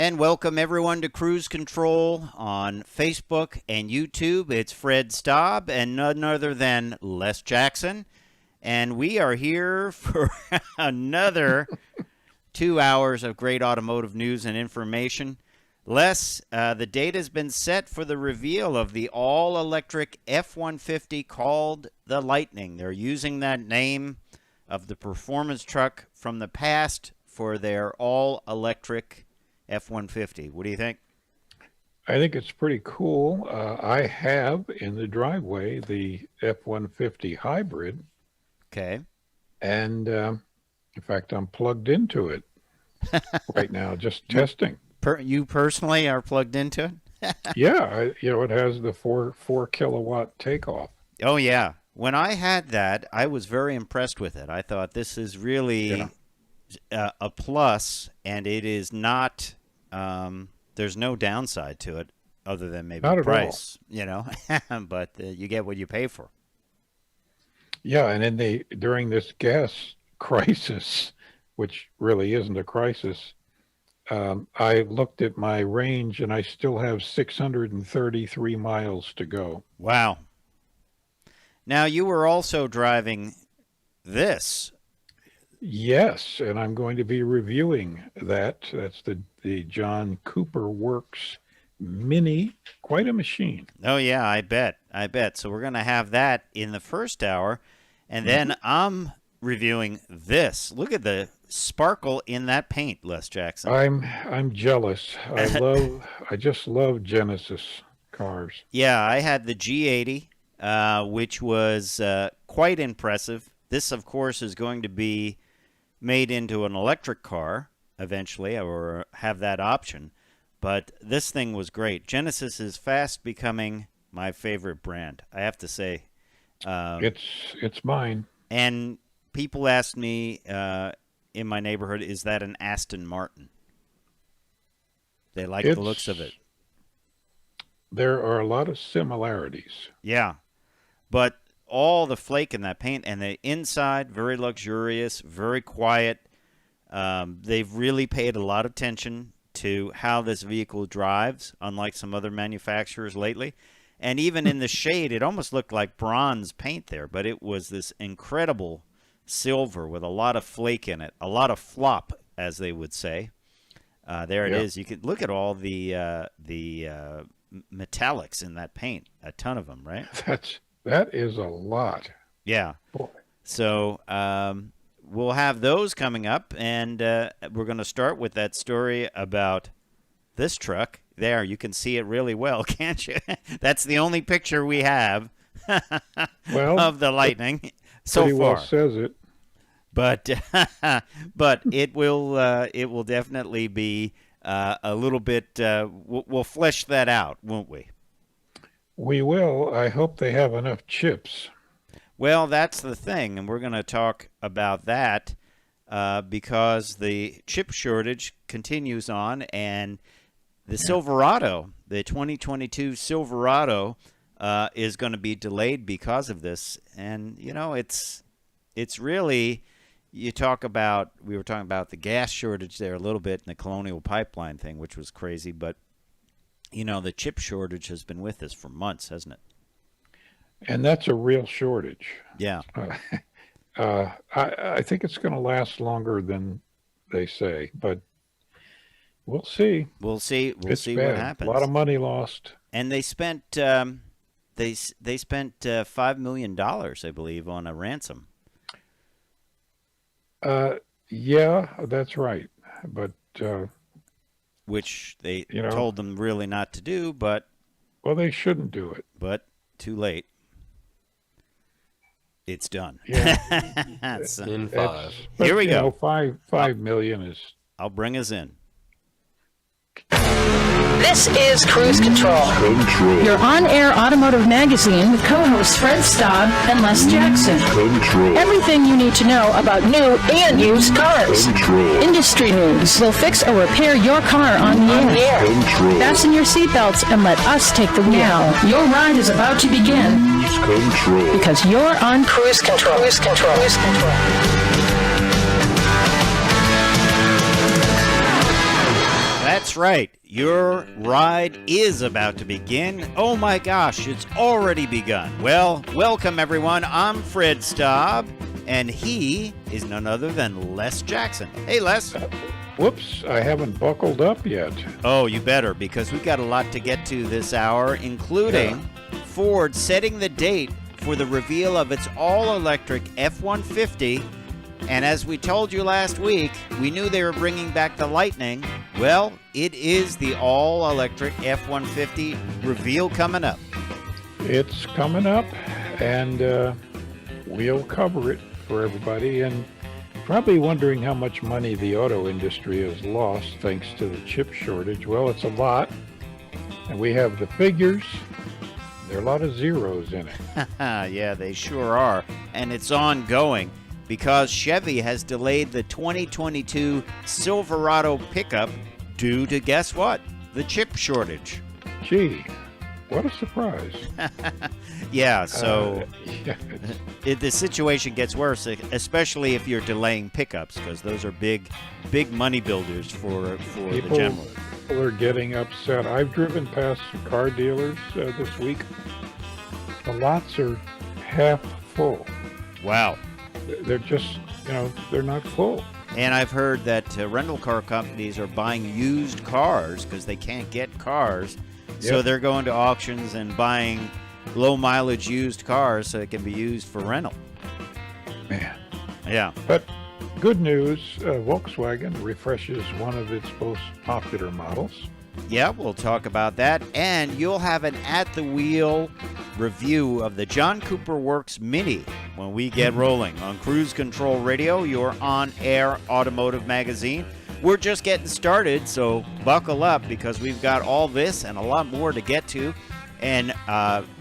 And welcome everyone to Cruise Control on Facebook and YouTube. It's Fred Staub and none other than Les Jackson. And we are here for another 2 hours of great automotive news and information. Les, the date has been set for the reveal of the all-electric F-150 called the Lightning. They're using that name of the performance truck from the past for their all-electric F-150. What do you think? I think it's pretty cool. I have in the driveway the F-150 hybrid. Okay. And in fact, I'm plugged into it right now, just testing. You personally are plugged into it? Yeah, it has the 4 kilowatt takeoff. Oh, yeah. When I had that, I was very impressed with it. I thought this is really a plus, and it is not, there's no downside to it other than maybe not price, but you get what you pay for. Yeah, and then during this gas crisis, which really isn't a crisis, I looked at my range and I still have 633 miles to go. Wow. Now, you were also driving this. Yes, and I'm going to be reviewing that. That's the John Cooper Works Mini. Quite a machine. Oh, yeah, I bet. So we're going to have that in the first hour. And then I'm reviewing this. Look at the sparkle in that paint, Les Jackson. I'm jealous. I just love Genesis cars. Yeah, I had the G80, which was quite impressive. This, of course, is going to be made into an electric car eventually, or have that option. But this thing was great. Genesis is fast becoming my favorite brand, I have to say. It's mine. And people asked me in my neighborhood, is that an Aston Martin? They like the looks of it. There are a lot of similarities. Yeah, but all the flake in that paint, and the inside, very luxurious, very quiet. They've really paid a lot of attention to how this vehicle drives, unlike some other manufacturers lately. And even in the shade, it almost looked like bronze paint there, but it was this incredible silver with a lot of flake in it, a lot of flop, as they would say. There it is. You could look at all the metallics in that paint, a ton of them, right? That is a lot. Yeah. Boy. So we'll have those coming up, and we're going to start with that story about this truck. There, you can see it really well, can't you? That's the only picture we have of the Lightning so far. Pretty well says it. But it will definitely be a little bit. We'll flesh that out, won't we? We will. I hope they have enough chips. Well, that's the thing, and we're going to talk about that because the chip shortage continues on, and the Silverado, the 2022 Silverado, is going to be delayed because of this. And it's really, we were talking about the gas shortage there a little bit, and the Colonial Pipeline thing, which was crazy, but the chip shortage has been with us for months, hasn't it? And that's a real shortage. Yeah. I think it's going to last longer than they say, but we'll see. We'll see what happens. A lot of money lost. And they spent they spent $5 million, I believe, on a ransom. Yeah, that's right. But which they told them really not to do, but they shouldn't do it. But too late. It's done. Yeah. In 5. Here we go. $5 million is. I'll bring us in. This is Cruise Control, your on-air automotive magazine with co-hosts Fred Staub and Les Jackson. Everything you need to know about new and used cars. Industry news. We'll fix or repair your car on the air. Fasten your seatbelts and let us take the wheel. Your ride is about to begin because you're on Cruise Control. Cruise Control. Cruise Control. That's right. Your ride is about to begin. Oh my gosh, it's already begun. Well, welcome everyone. I'm Fred Staub, and he is none other than Les Jackson. Hey, Les. Whoops, I haven't buckled up yet. Oh, you better, because we've got a lot to get to this hour, including Ford setting the date for the reveal of its all-electric F-150. And as we told you last week, we knew they were bringing back the Lightning. Well, it is the all-electric F-150 reveal coming up. It's coming up, and we'll cover it for everybody. And probably wondering how much money the auto industry has lost thanks to the chip shortage. Well, it's a lot, and we have the figures. There are a lot of zeros in it. Yeah, they sure are. And it's ongoing, because Chevy has delayed the 2022 Silverado pickup due to, guess what? The chip shortage. Gee, what a surprise. Yeah, so Yeah, the situation gets worse, especially if you're delaying pickups, because those are big money builders for the general. people are getting upset. I've driven past some car dealers this week. The lots are half full. Wow. They're just, they're not full. And I've heard that rental car companies are buying used cars because they can't get cars. So Yep. they're going to auctions and buying low mileage used cars so it can be used for rental. Man. Yeah. But good news, Volkswagen refreshes one of its most popular models. Yeah, we'll talk about that. And you'll have an at-the-wheel review of the John Cooper Works Mini when we get rolling on Cruise Control Radio, your on-air automotive magazine. We're just getting started, so buckle up because we've got all this and a lot more to get to. And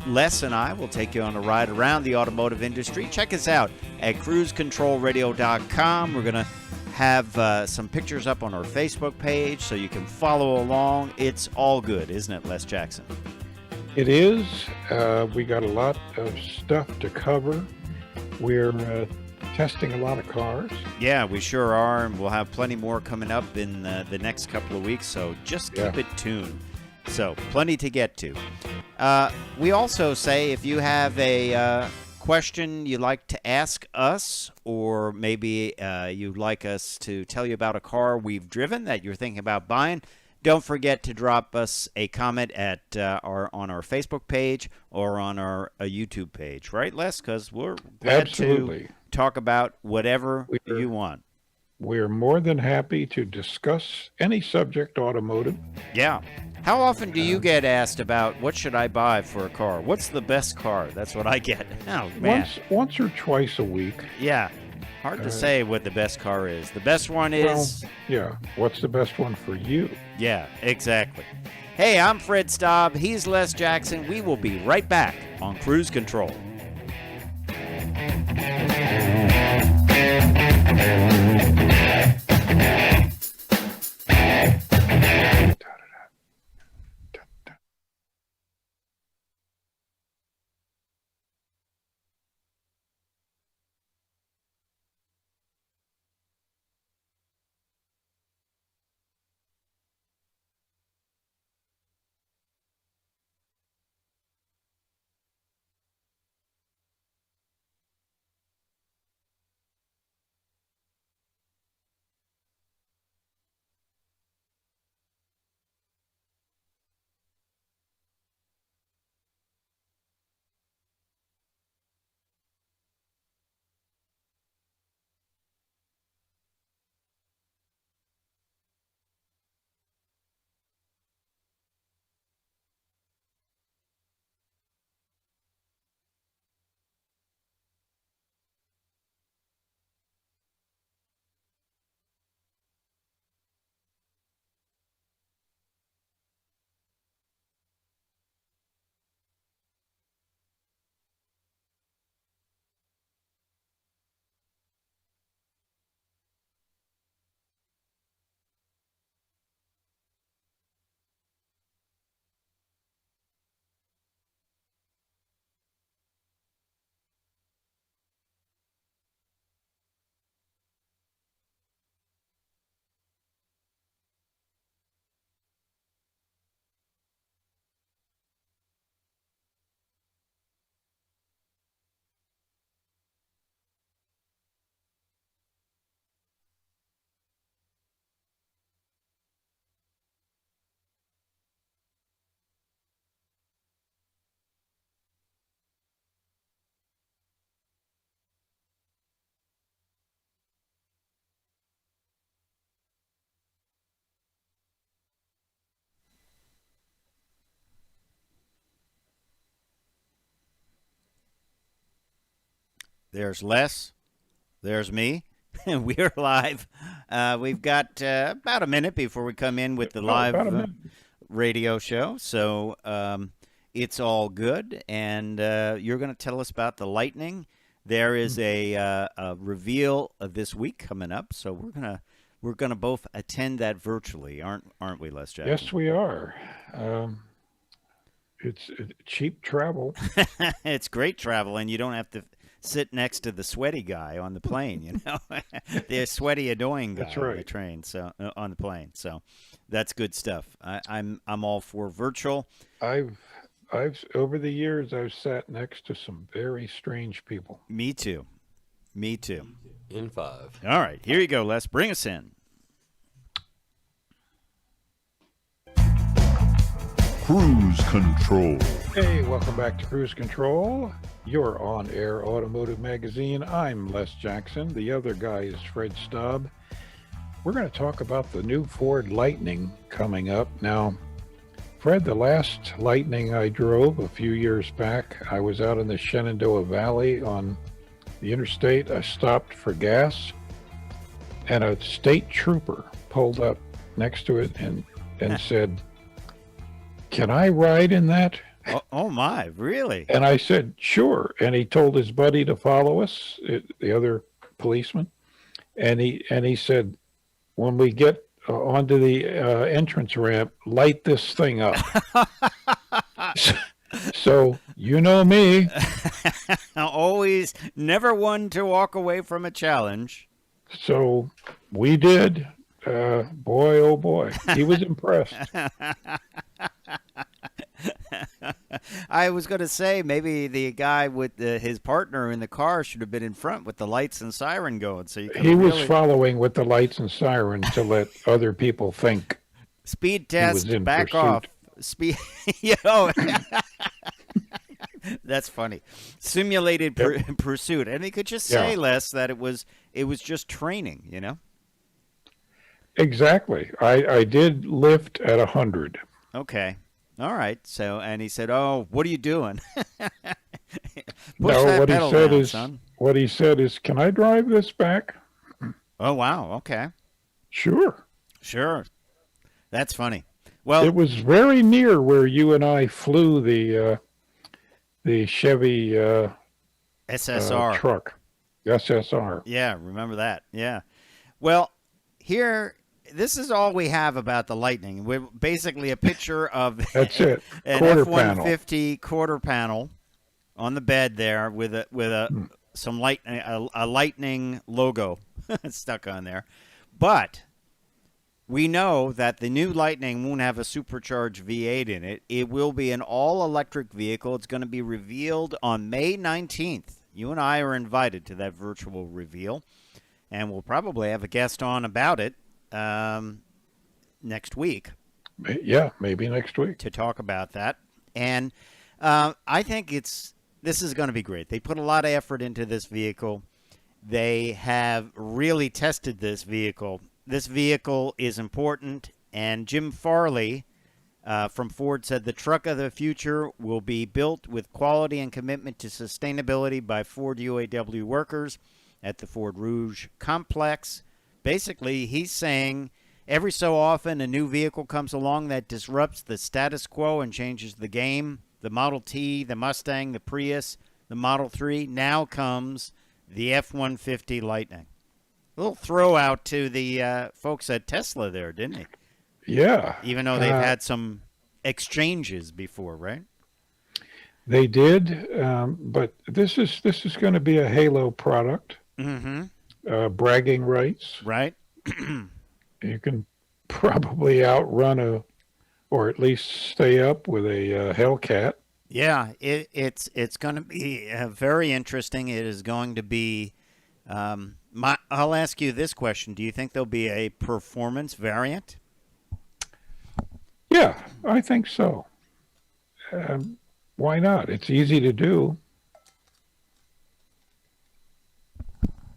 Les and I will take you on a ride around the automotive industry. Check us out at cruisecontrolradio.com. We're going to have some pictures up on our Facebook page so you can follow along. It's all good, isn't it, Les Jackson? It is. We got a lot of stuff to cover. We're testing a lot of cars. Yeah, we sure are, and we'll have plenty more coming up in the next couple of weeks, so just keep it tuned. So, plenty to get to. We also say if you have a question you'd like to ask us, or maybe you'd like us to tell you about a car we've driven that you're thinking about buying, don't forget to drop us a comment at on our Facebook page or on our YouTube page, right, Les? Because we're glad Absolutely. to talk about whatever you want. We're more than happy to discuss any subject automotive. Yeah. How often do you get asked about what should I buy for a car? What's the best car? That's what I get. Oh, man. Once or twice a week. Yeah. Hard to say what the best car is. The best one is... What's the best one for you? Yeah, exactly. Hey, I'm Fred Staub. He's Les Jackson. We will be right back on Cruise Control. There's Les. There's me. We're live. We've got about a minute before we come in with the live radio show. So it's all good. And you're going to tell us about the Lightning. There is a reveal this week coming up. So we're gonna both attend that virtually, aren't we, Les Jackson? Yes, we are. It's cheap travel. It's great travel, and you don't have to sit next to the sweaty guy on the plane, the sweaty, annoying guy on the train, so on the plane. So that's good stuff. I'm all for virtual. I've over the years I've sat next to some very strange people. Me too. In 5. All right, here you go, Les. Bring us in. Cruise Control. Hey, welcome back to Cruise Control, your on-air automotive magazine. I'm Les Jackson. The other guy is Fred Staub. We're going to talk about the new Ford Lightning coming up. Now, Fred, the last Lightning I drove a few years back, I was out in the Shenandoah Valley on the interstate. I stopped for gas, and a state trooper pulled up next to it and said, "Can I ride in that?" Oh my, really? And I said, "Sure." And he told his buddy to follow us, the other policeman. And he said, "When we get onto the entrance ramp, light this thing up." So you know me. Always, never one to walk away from a challenge. So we did. Boy, oh boy, he was impressed. I was going to say maybe the guy with his partner in the car should have been in front with the lights and siren going. So he was following with the lights and siren to let other people think. Speed test, back pursuit. off. Speed, That's funny. Simulated pursuit, and he could just say, Les, that it was just training. Exactly. I did lift at 100. Okay. All right. So, and he said, "Oh, what are you doing?" No, what he said is, "Can I drive this back?" Oh, wow. Okay. Sure. That's funny. Well, it was very near where you and I flew the Chevy SSR truck. SSR. Yeah, remember that. Yeah. Well, this is all we have about the Lightning. We're basically a picture of That's it. an Quarter F-150 quarter panel on the bed there with a Lightning logo stuck on there. But we know that the new Lightning won't have a supercharged V8 in it. It will be an all-electric vehicle. It's going to be revealed on May 19th. You and I are invited to that virtual reveal, and we'll probably have a guest on about it next week. Yeah, maybe next week. To talk about that. And I think this is going to be great. They put a lot of effort into this vehicle. They have really tested this vehicle. This vehicle is important, and Jim Farley from Ford said the truck of the future will be built with quality and commitment to sustainability by Ford UAW workers at the Ford Rouge complex. Basically, he's saying every so often a new vehicle comes along that disrupts the status quo and changes the game. The Model T, the Mustang, the Prius, the Model 3. Now comes the F-150 Lightning. A little throw out to the folks at Tesla there, didn't he? Yeah. Even though they've had some exchanges before, right? They did, but this is going to be a halo product. Mm-hmm. Bragging rights. Right. You can probably outrun or at least stay up with a Hellcat. Yeah, it's going to be very interesting. It is going to be. I'll ask you this question: do you think there'll be a performance variant? Yeah, I think so. Why not? It's easy to do.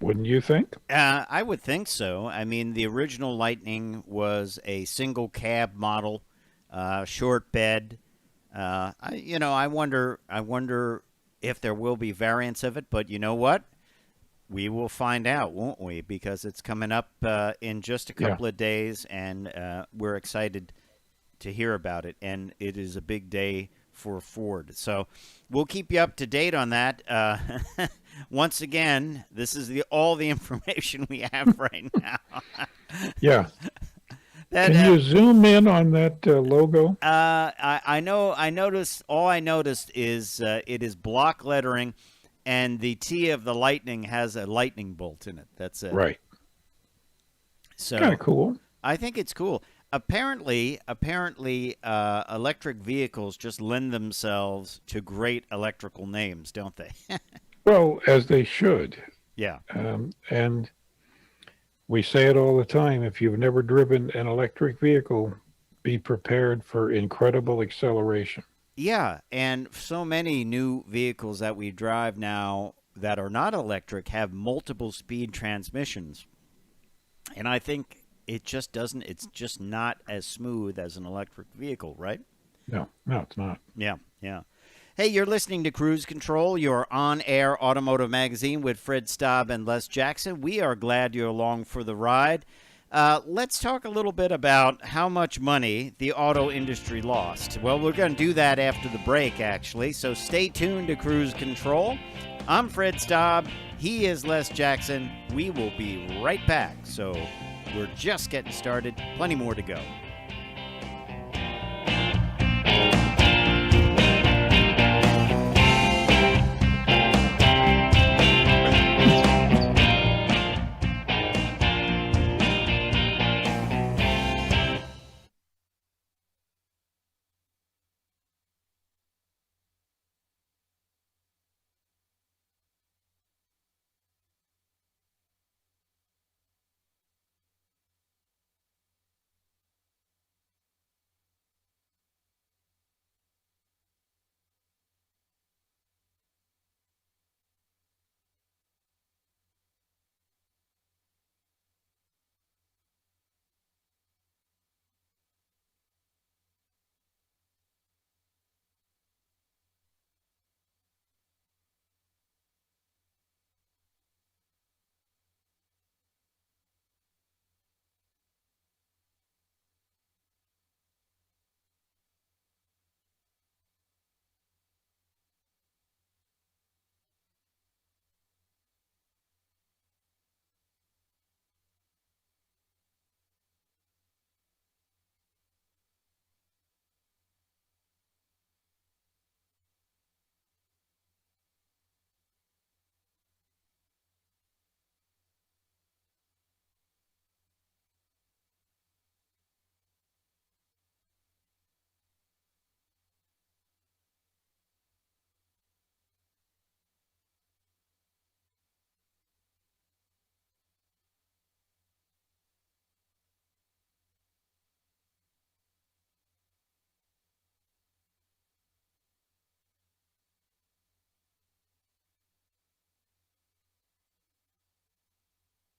Wouldn't you think? I would think so. I mean, the original Lightning was a single cab model, short bed. I wonder if there will be variants of it. But you know what? we will find out, won't we? Because it's coming up in just a couple of days, and we're excited to hear about it. And it is a big day for Ford. So we'll keep you up to date on that. Once again, this is all the information we have right now. Yeah. Can you zoom in on that logo? I know. I noticed. All I noticed is it is block lettering, and the T of the lightning has a lightning bolt in it. That's it. Right. So Kind of cool. I think it's cool. Apparently, electric vehicles just lend themselves to great electrical names, don't they? Well, as they should. Yeah. And we say it all the time. If you've never driven an electric vehicle, be prepared for incredible acceleration. Yeah, and so many new vehicles that we drive now that are not electric have multiple speed transmissions. And I think it's just not as smooth as an electric vehicle, right? No, it's not. Yeah. Hey, you're listening to Cruise Control, your on-air automotive magazine with Fred Staub and Les Jackson. We are glad you're along for the ride. Let's talk a little bit about how much money the auto industry lost. Well, we're going to do that after the break, actually, so stay tuned to Cruise Control. I'm Fred Staub. He is Les Jackson. We will be right back. So we're just getting started. Plenty more to go.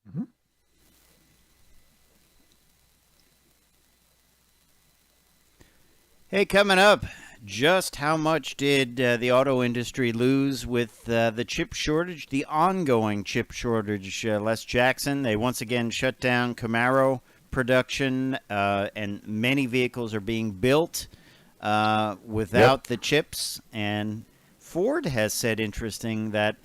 Mm-hmm. Hey, coming up, just how much did the auto industry lose with the chip shortage, the ongoing chip shortage? Les Jackson, they once again shut down Camaro production, and many vehicles are being built without the chips. And Ford has said interestingly,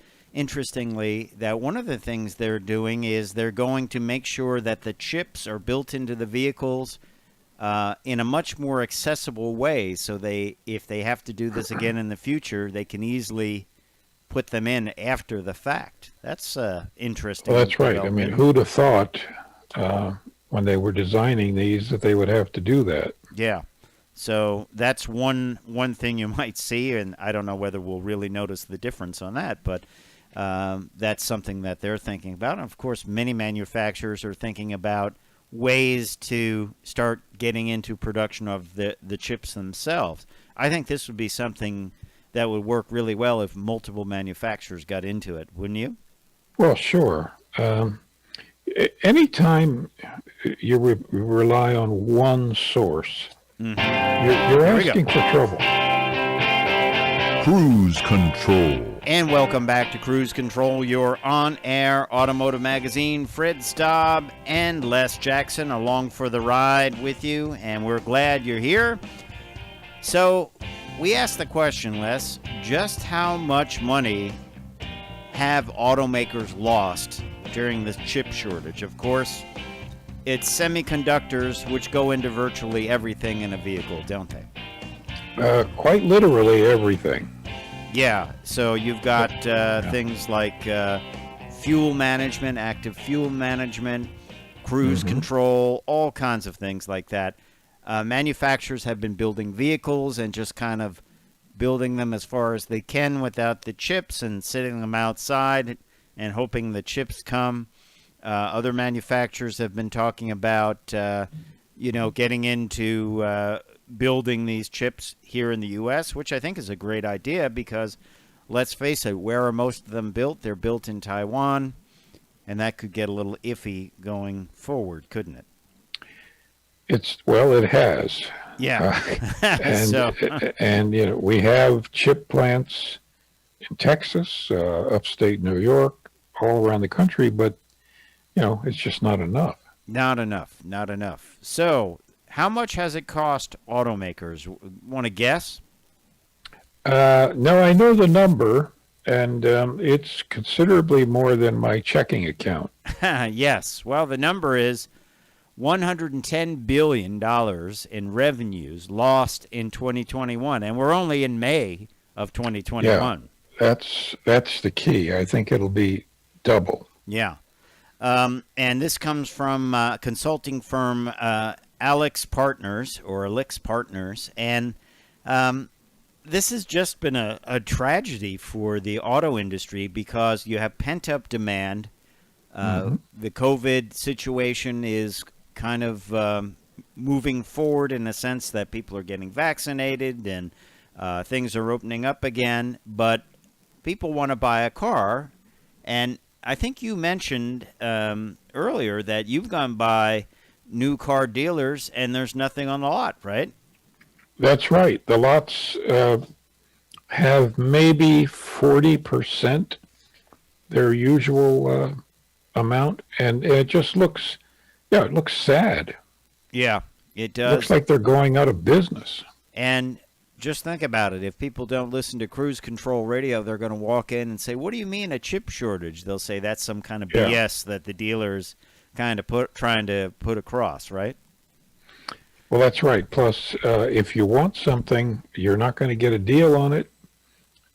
that one of the things they're doing is they're going to make sure that the chips are built into the vehicles in a much more accessible way, so if they have to do this again in the future, they can easily put them in after the fact. That's interesting. Well, that's right. I mean, who'd have thought when they were designing these that they would have to do that? Yeah. So that's one thing you might see, and I don't know whether we'll really notice the difference on that, but that's something that they're thinking about. And of course, many manufacturers are thinking about ways to start getting into production of the chips themselves. I think this would be something that would work really well if multiple manufacturers got into it, wouldn't you? Well, sure. Anytime you rely on one source, you're asking for trouble. Cruise Control. And welcome back to Cruise Control, your on-air automotive magazine. Fred Staub and Les Jackson along for the ride with you, and we're glad you're here. So, we asked the question, Les, just how much money have automakers lost during this chip shortage? Of course, it's semiconductors which go into virtually everything in a vehicle, don't they? Quite literally everything. Yeah, so you've got things like fuel management, active fuel management, cruise control, all kinds of things like that. Manufacturers have been building vehicles and just kind of building them as far as they can without the chips and sitting them outside and hoping the chips come. Other manufacturers have been talking about, getting into building these chips here in the U.S., which I think is a great idea because, let's face it, where are most of them built? They're built in Taiwan, and that could get a little iffy going forward, couldn't it? It has. Yeah. And we have chip plants in Texas, upstate New York, all around the country, but, it's just not enough. Not enough. So, how much has it cost automakers? Want to guess? No, I know the number, and it's considerably more than my checking account. Yes. Well, the number is $110 billion in revenues lost in 2021, and we're only in May of 2021. Yeah, that's the key. I think it'll be double. Yeah. And this comes from consulting firm Alex Partners, and this has just been a tragedy for the auto industry because you have pent-up demand. The COVID situation is kind of moving forward in the sense that people are getting vaccinated and things are opening up again, but people want to buy a car. And I think you mentioned earlier that you've gone by new car dealers and there's nothing on the lot, right? That's right. The lots have maybe 40% their usual amount, and it just looks sad. Yeah, it does. Looks like they're going out of business. And just think about it. If people don't listen to Cruise Control Radio, they're going to walk in and say, what do you mean a chip shortage? They'll say that's some kind of BS that the dealers kind of trying to put across, right? Well, that's right. Plus, if you want something, you're not going to get a deal on it,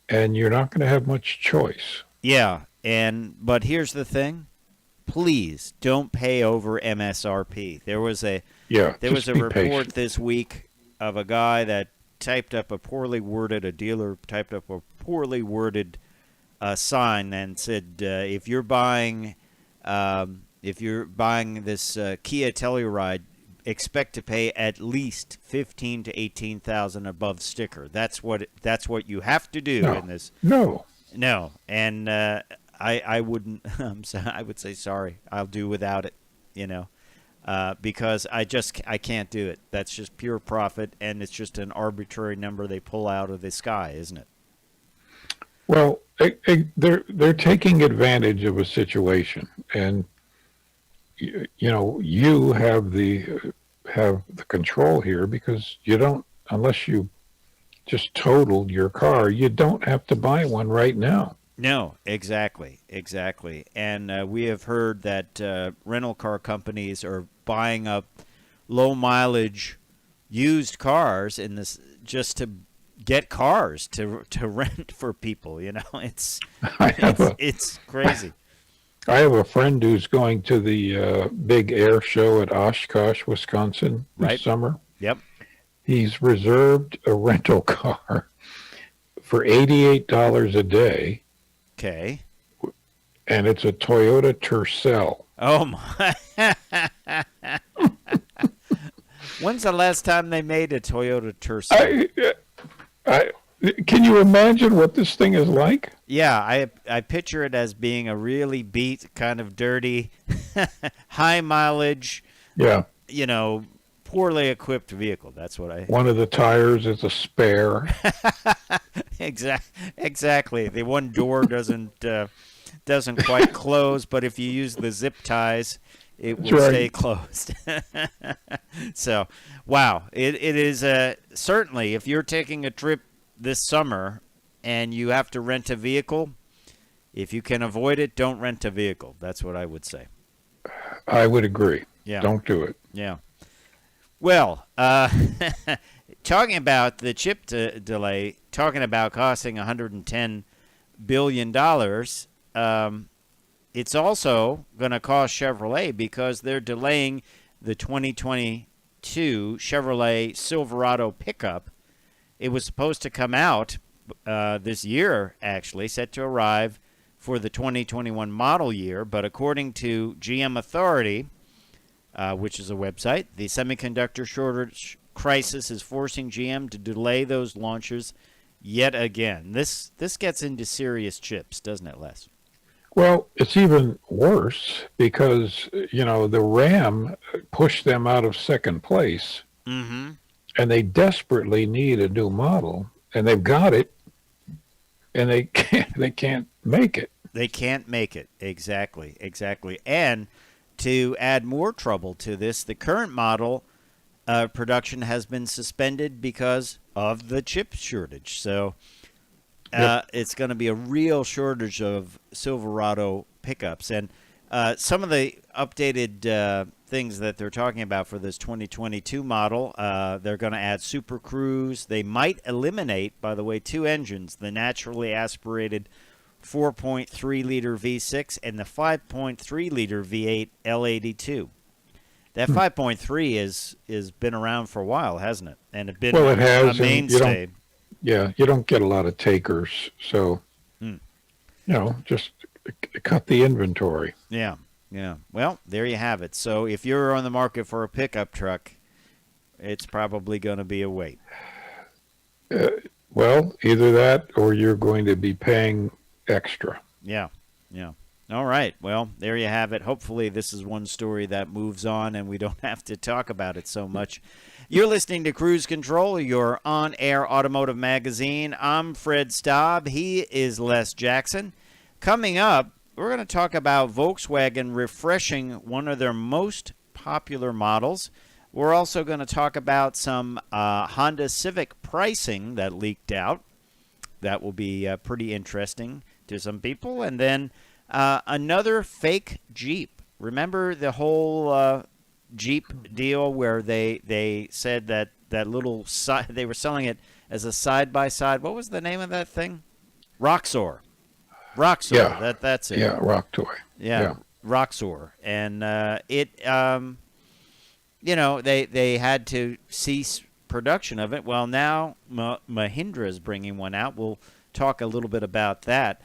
and you're not going to have much choice. Yeah, but here's the thing. Please don't pay over MSRP. There was a report this week of a guy that a dealer typed up a poorly worded sign and said, if you're buying this Kia Telluride, expect to pay at least $15,000 to $18,000 above sticker. That's what you have to do in this. No, and I wouldn't. I would say sorry. I'll do without it. Because I can't do it. That's just pure profit, and it's just an arbitrary number they pull out of the sky, isn't it? Well, they're taking advantage of a situation, and you have the control here because you don't, unless you just totaled your car, you don't have to buy one right now. No, exactly. And we have heard that rental car companies are buying up low mileage used cars in this just to get cars to rent for people. It's crazy. I have a friend who's going to the big air show at Oshkosh, Wisconsin this summer. Yep. He's reserved a rental car for $88 a day. Okay. And it's a Toyota Tercel. Oh, my. When's the last time they made a Toyota Tercel? Can you imagine what this thing is like? Yeah, I picture it as being a really beat, kind of dirty, high mileage, poorly equipped vehicle. That's what I... One of the tires is a spare. Exactly. The one door doesn't quite close, but if you use the zip ties, it will stay closed. So, wow. It is certainly, if you're taking a trip this summer and you have to rent a vehicle, if you can avoid it, don't rent a vehicle. That's what I would say. I would agree. Yeah. Don't do it. Yeah. Well, talking about the chip delay, talking about costing $110 billion, it's also going to cost Chevrolet because they're delaying the 2022 Chevrolet Silverado pickup. It was supposed to come out this year, actually, set to arrive for the 2021 model year, but according to GM Authority, which is a website, the semiconductor shortage crisis is forcing GM to delay those launches yet again. This gets into serious chips, doesn't it, Les? Well, it's even worse because, the Ram pushed them out of second place, Mm-hmm. and they desperately need a new model, and they've got it, and they can't make it. They can't make it. Exactly. And to add more trouble to this, the current model production has been suspended because of the chip shortage. So it's going to be a real shortage of Silverado pickups. And some of the updated things that they're talking about for this 2022 model, they're going to add Super Cruise. They might eliminate, by the way, two engines, the naturally aspirated 4.3-liter V6 and the 5.3-liter V8 L82. That 5.3 is been around for a while, hasn't it? And it's been it has, a mainstay. You don't get a lot of takers, so just cut the inventory. Yeah. Well, there you have it. So if you're on the market for a pickup truck, it's probably going to be a wait. Well, either that or you're going to be paying extra. Yeah. All right. Well, there you have it. Hopefully this is one story that moves on and we don't have to talk about it so much. You're listening to Cruise Control, your on-air automotive magazine. I'm Fred Staub. He is Les Jackson. Coming up, we're going to talk about Volkswagen refreshing one of their most popular models. We're also going to talk about some Honda Civic pricing that leaked out. That will be pretty interesting to some people. And then another fake Jeep. Remember the whole Jeep deal where they said that little they were selling it as a side-by-side. What was the name of that thing? Roxor. Yeah. That's it. Yeah, Rock Toy. Yeah. Roxor. And they had to cease production of it. Well, now Mahindra is bringing one out. We'll talk a little bit about that.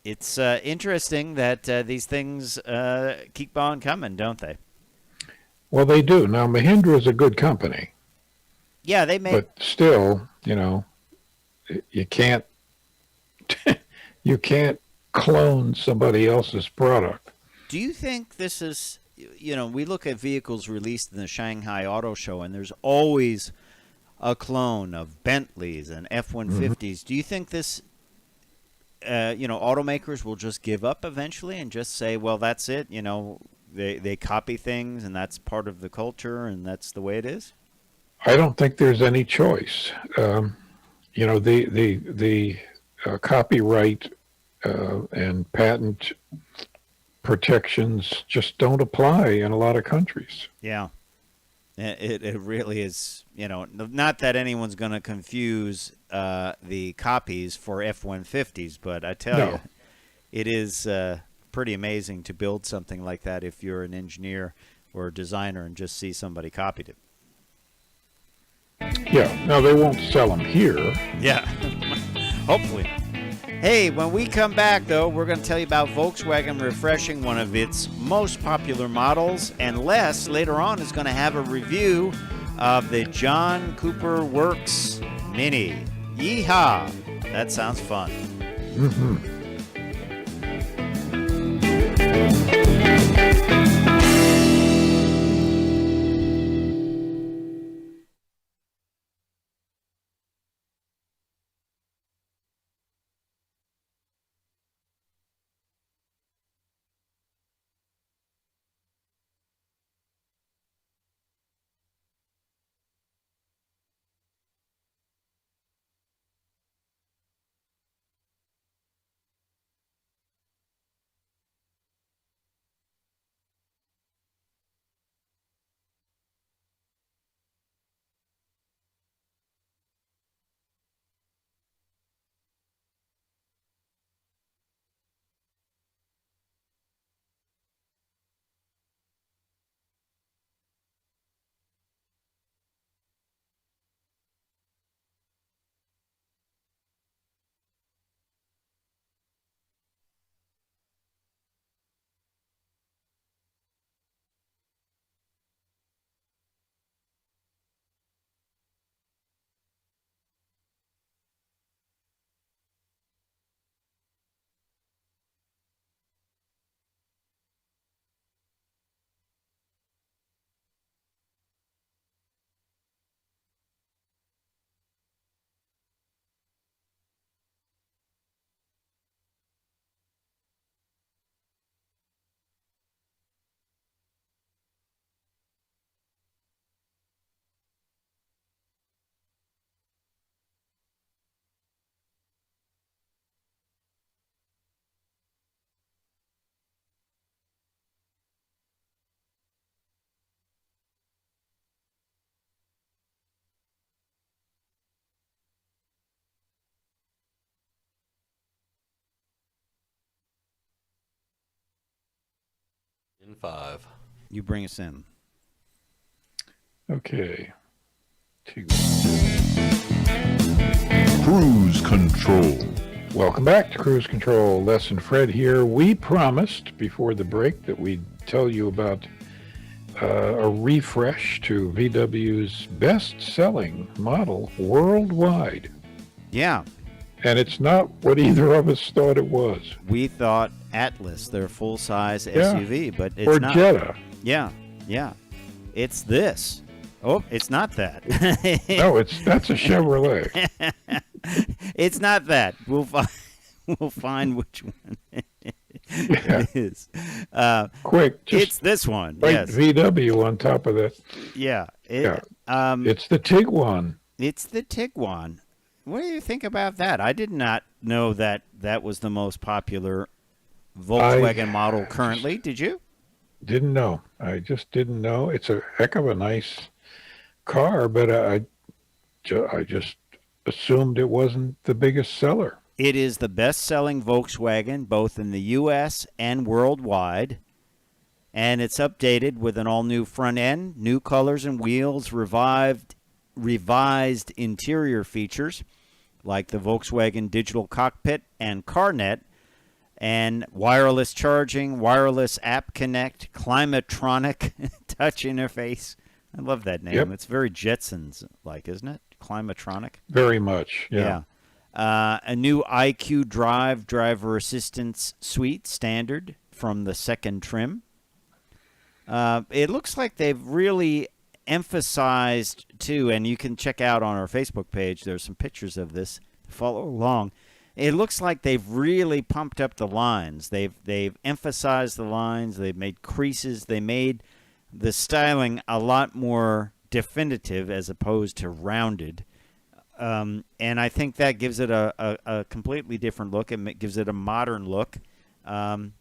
It's interesting that these things keep on coming, don't they? Well, they do. Now, Mahindra is a good company. Yeah, they make. But still, you can't you can't clone somebody else's product. Do you think this is, we look at vehicles released in the Shanghai Auto Show, and there's always a clone of Bentleys and F-150s. Mm-hmm. Do you think this, automakers will just give up eventually and just say, well, that's it, they copy things, and that's part of the culture, and that's the way it is? I don't think there's any choice. The copyright and patent protections just don't apply in a lot of countries. Yeah. It really is, not that anyone's going to confuse the copies for F-150s, but I tell you, it is pretty amazing to build something like that if you're an engineer or a designer and just see somebody copied it. Yeah, no, they won't sell them here. Yeah, hopefully. Hey, when we come back, though, we're going to tell you about Volkswagen refreshing one of its most popular models, and Les, later on, is going to have a review of the John Cooper Works Mini. Yeehaw! That sounds fun. Mm-hmm. In 5. You bring us in. Okay. Cruise control. Welcome back to Cruise Control. Les and Fred here. We promised before the break that we'd tell you about a refresh to VW's best-selling model worldwide. Yeah. And it's not what either of us thought it was. We thought Atlas, their full-size SUV, but it's or not. Jetta. Yeah. It's this. Oh, it's not that. No, that's a Chevrolet. It's not that. We'll find which one it is. Quick, just it's this one. write Yes. VW on top of that. Yeah. It's the Tiguan. It's the Tiguan. What do you think about that? I did not know that was the most popular Volkswagen model currently. Did you? Didn't know. I just didn't know. It's a heck of a nice car, but I just assumed it wasn't the biggest seller. It is the best-selling Volkswagen both in the U.S. and worldwide, and it's updated with an all-new front end, new colors and wheels, revised interior features like the Volkswagen digital cockpit and CarNet, and wireless charging, wireless app connect, Climatronic touch interface. I love that name. Yep. It's very Jetsons-like, isn't it? Climatronic. Very much, yeah. A new IQ Drive driver assistance suite standard from the second trim. It looks like they've really emphasized, too, and you can check out on our Facebook page, there's some pictures of this. Follow along. It looks like they've really pumped up the lines. They've emphasized the lines. They've made creases. They made the styling a lot more definitive as opposed to rounded. And I think that gives it a completely different look. It gives it a modern look. And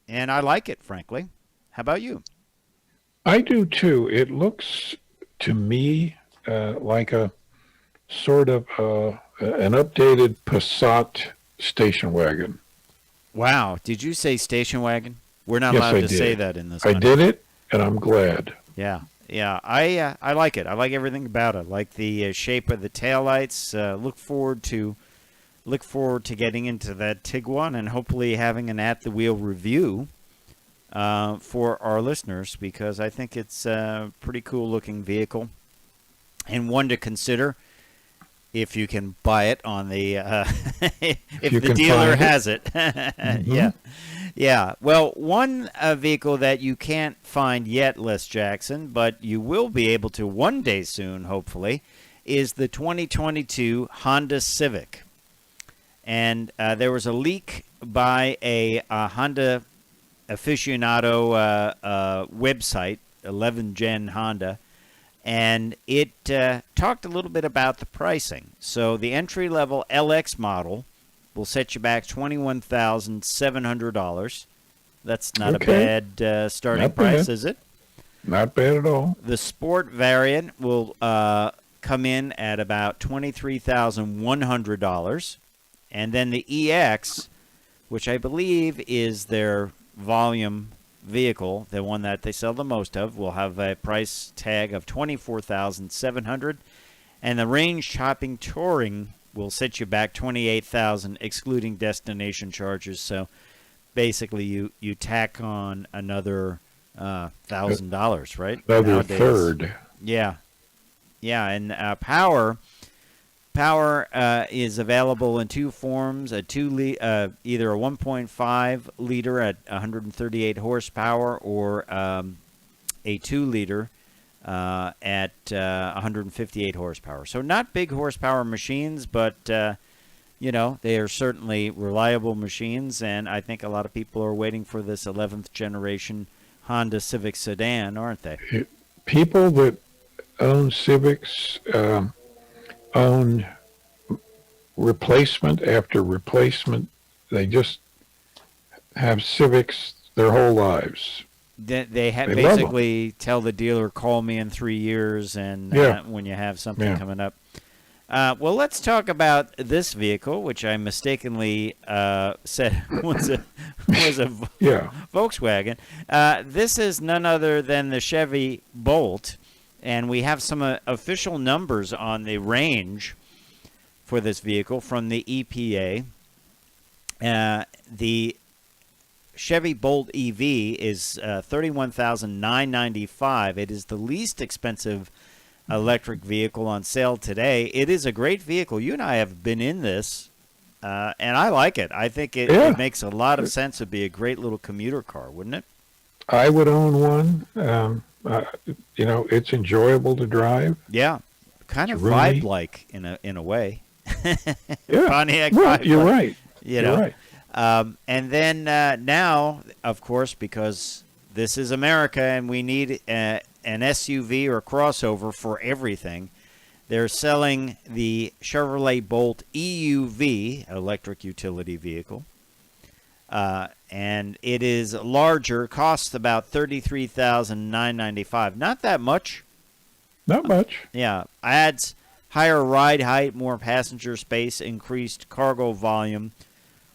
I like it, frankly. How about you? I do, too. It looks, to me, like a sort of an updated Passat station wagon. Wow. Did you say station wagon? We're not Yes, allowed I to did. say that in this I country. did it, and I'm glad. Yeah. I like it. I like everything about it. I like the shape of the taillights. Look forward to getting into that Tiguan and hopefully having an at the wheel review for our listeners, because I think it's a pretty cool looking vehicle and one to consider if you can buy it on the if the dealer has it. Mm-hmm. Yeah. Well, one vehicle that you can't find yet, Les Jackson, but you will be able to one day soon, hopefully, is the 2022 Honda Civic. And there was a leak by a Honda aficionado website, 11 Gen Honda, and it talked a little bit about the pricing. So the entry-level LX model will set you back $21,700. That's not a bad starting price, is it? Not bad at all. The Sport variant will come in at about $23,100. And then the EX, which I believe is their volume vehicle, the one that they sell the most of, will have a price tag of $24,700, and the range shopping touring will set you back $28,000 excluding destination charges. So basically you tack on another $1,000, right? Another nowadays. third. Yeah, and power is available in two forms: either a 1.5 liter at 138 horsepower, or a 2 liter at 158 horsepower. So not big horsepower machines, but they are certainly reliable machines. And I think a lot of people are waiting for this 11th generation Honda Civic sedan, aren't they? People that own Civics own replacement after replacement. They just have Civics their whole lives. They They basically tell the dealer, call me in 3 years, and when you have something coming up. Well, let's talk about this vehicle, which I mistakenly said was was a Yeah. Volkswagen. This is none other than the Chevy Bolt, and we have some official numbers on the range for this vehicle from the EPA. The Chevy Bolt EV is $31,995. It is the least expensive electric vehicle on sale today. It is a great vehicle. You and I have been in this, and I like it. I think it makes a lot of sense to be a great little commuter car, wouldn't it? I would own one. It's enjoyable to drive. Yeah, kind of roomy. vibe-like in a way. Yeah, Pontiac right. vibe-like, You're right. You're right. And then now, of course, because this is America and we need an SUV or crossover for everything, they're selling the Chevrolet Bolt EUV, electric utility vehicle. And it is larger, costs about $33,995. Not that much. Not much. Yeah, adds higher ride height, more passenger space, increased cargo volume,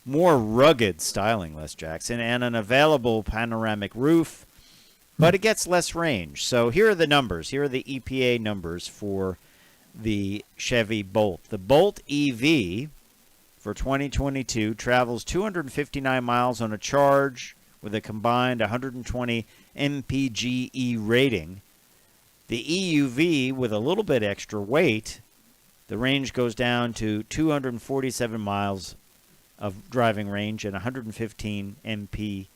more rugged styling, Les Jackson, and an available panoramic roof, but it gets less range. So here are the numbers. Here are the EPA numbers for the Chevy Bolt. The Bolt EV for 2022 travels 259 miles on a charge with a combined 120 mpge rating. The EUV, with a little bit extra weight, the range goes down to 247 miles of driving range and 115 mpge.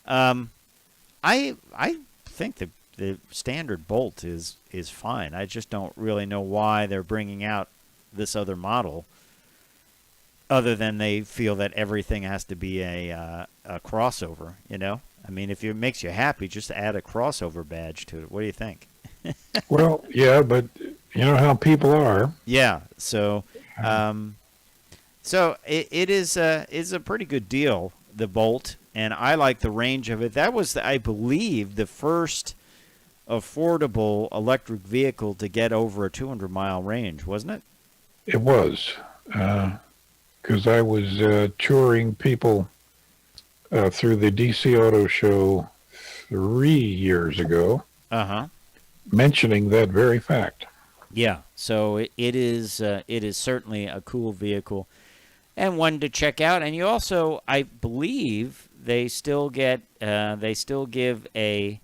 I think the standard Bolt is fine. I just don't really know why they're bringing out this other model, other than they feel that everything has to be a crossover. I mean, if it makes you happy, just add a crossover badge to it. What do you think? Well, yeah, but you know how people are. Yeah. So, it is a pretty good deal, the Bolt, and I like the range of it. That was, I believe, the first affordable electric vehicle to get over a 200-mile range, wasn't it? It was, because I was touring people through the DC Auto Show 3 years ago, mentioning that very fact. Yeah, so it is certainly a cool vehicle and one to check out. And you also, I believe, they still give a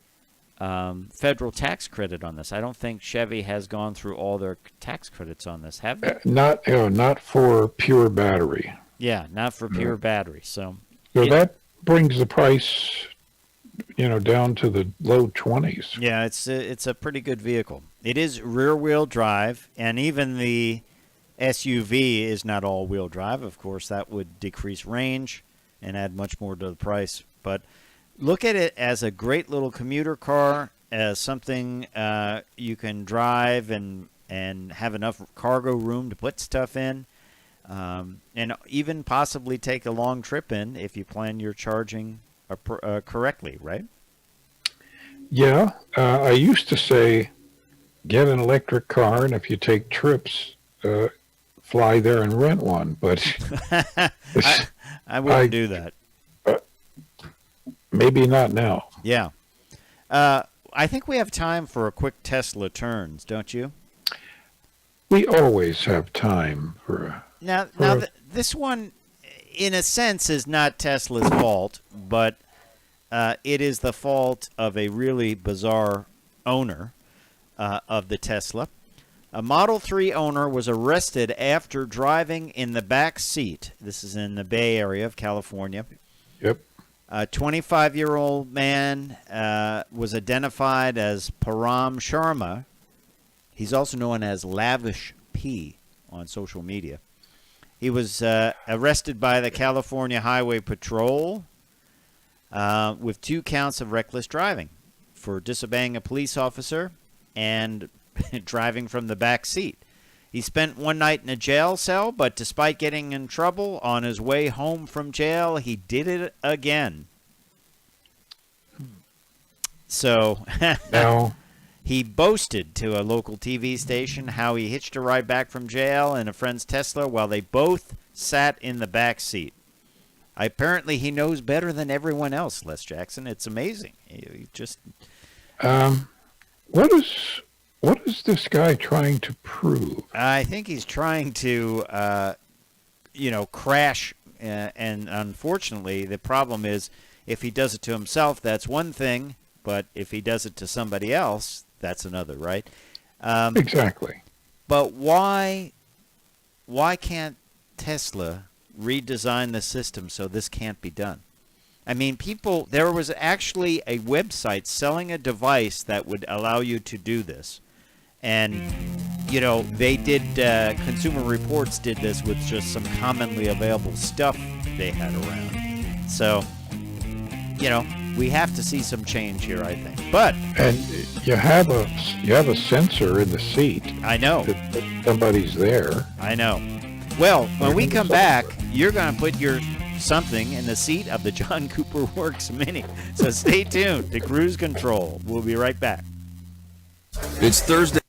federal tax credit on this. I don't think Chevy has gone through all their tax credits on this, have they? Not for pure battery. Yeah, not for pure battery. So that brings the price, down to the low 20s. Yeah, it's a pretty good vehicle. It is rear-wheel drive, and even the SUV is not all-wheel drive. Of course, that would decrease range and add much more to the price. But look at it as a great little commuter car, as something you can drive and have enough cargo room to put stuff in, and even possibly take a long trip in if you plan your charging correctly, right? Yeah, I used to say, get an electric car, and if you take trips, fly there and rent one. But I wouldn't do that. Maybe not now. Yeah. I think we have time for a quick Tesla turns, don't you? We always have time for... Now this one, in a sense, is not Tesla's fault, but it is the fault of a really bizarre owner of the Tesla. A Model 3 owner was arrested after driving in the back seat. This is in the Bay Area of California. Yep. A 25-year-old man was identified as Param Sharma. He's also known as Lavish P on social media. He was arrested by the California Highway Patrol with 2 counts of reckless driving for disobeying a police officer and driving from the back seat. He spent one night in a jail cell, but despite getting in trouble on his way home from jail, he did it again. So Now, he boasted to a local TV station how he hitched a ride back from jail in a friend's Tesla while they both sat in the back seat. Apparently, he knows better than everyone else, Les Jackson. It's amazing. He just... What is this guy trying to prove? I think he's trying to, crash. And unfortunately, the problem is if he does it to himself, that's one thing. But if he does it to somebody else, that's another, right? Exactly. But why can't Tesla redesign the system so this can't be done? I mean, there was actually a website selling a device that would allow you to do this. And, they did, Consumer Reports did this with just some commonly available stuff they had around. So, we have to see some change here, I think. But... And you have a sensor in the seat. I know. That somebody's there. I know. Well, when we come back, you're going to put your something in the seat of the John Cooper Works Mini. So stay tuned to Cruise Control. We'll be right back. It's Thursday.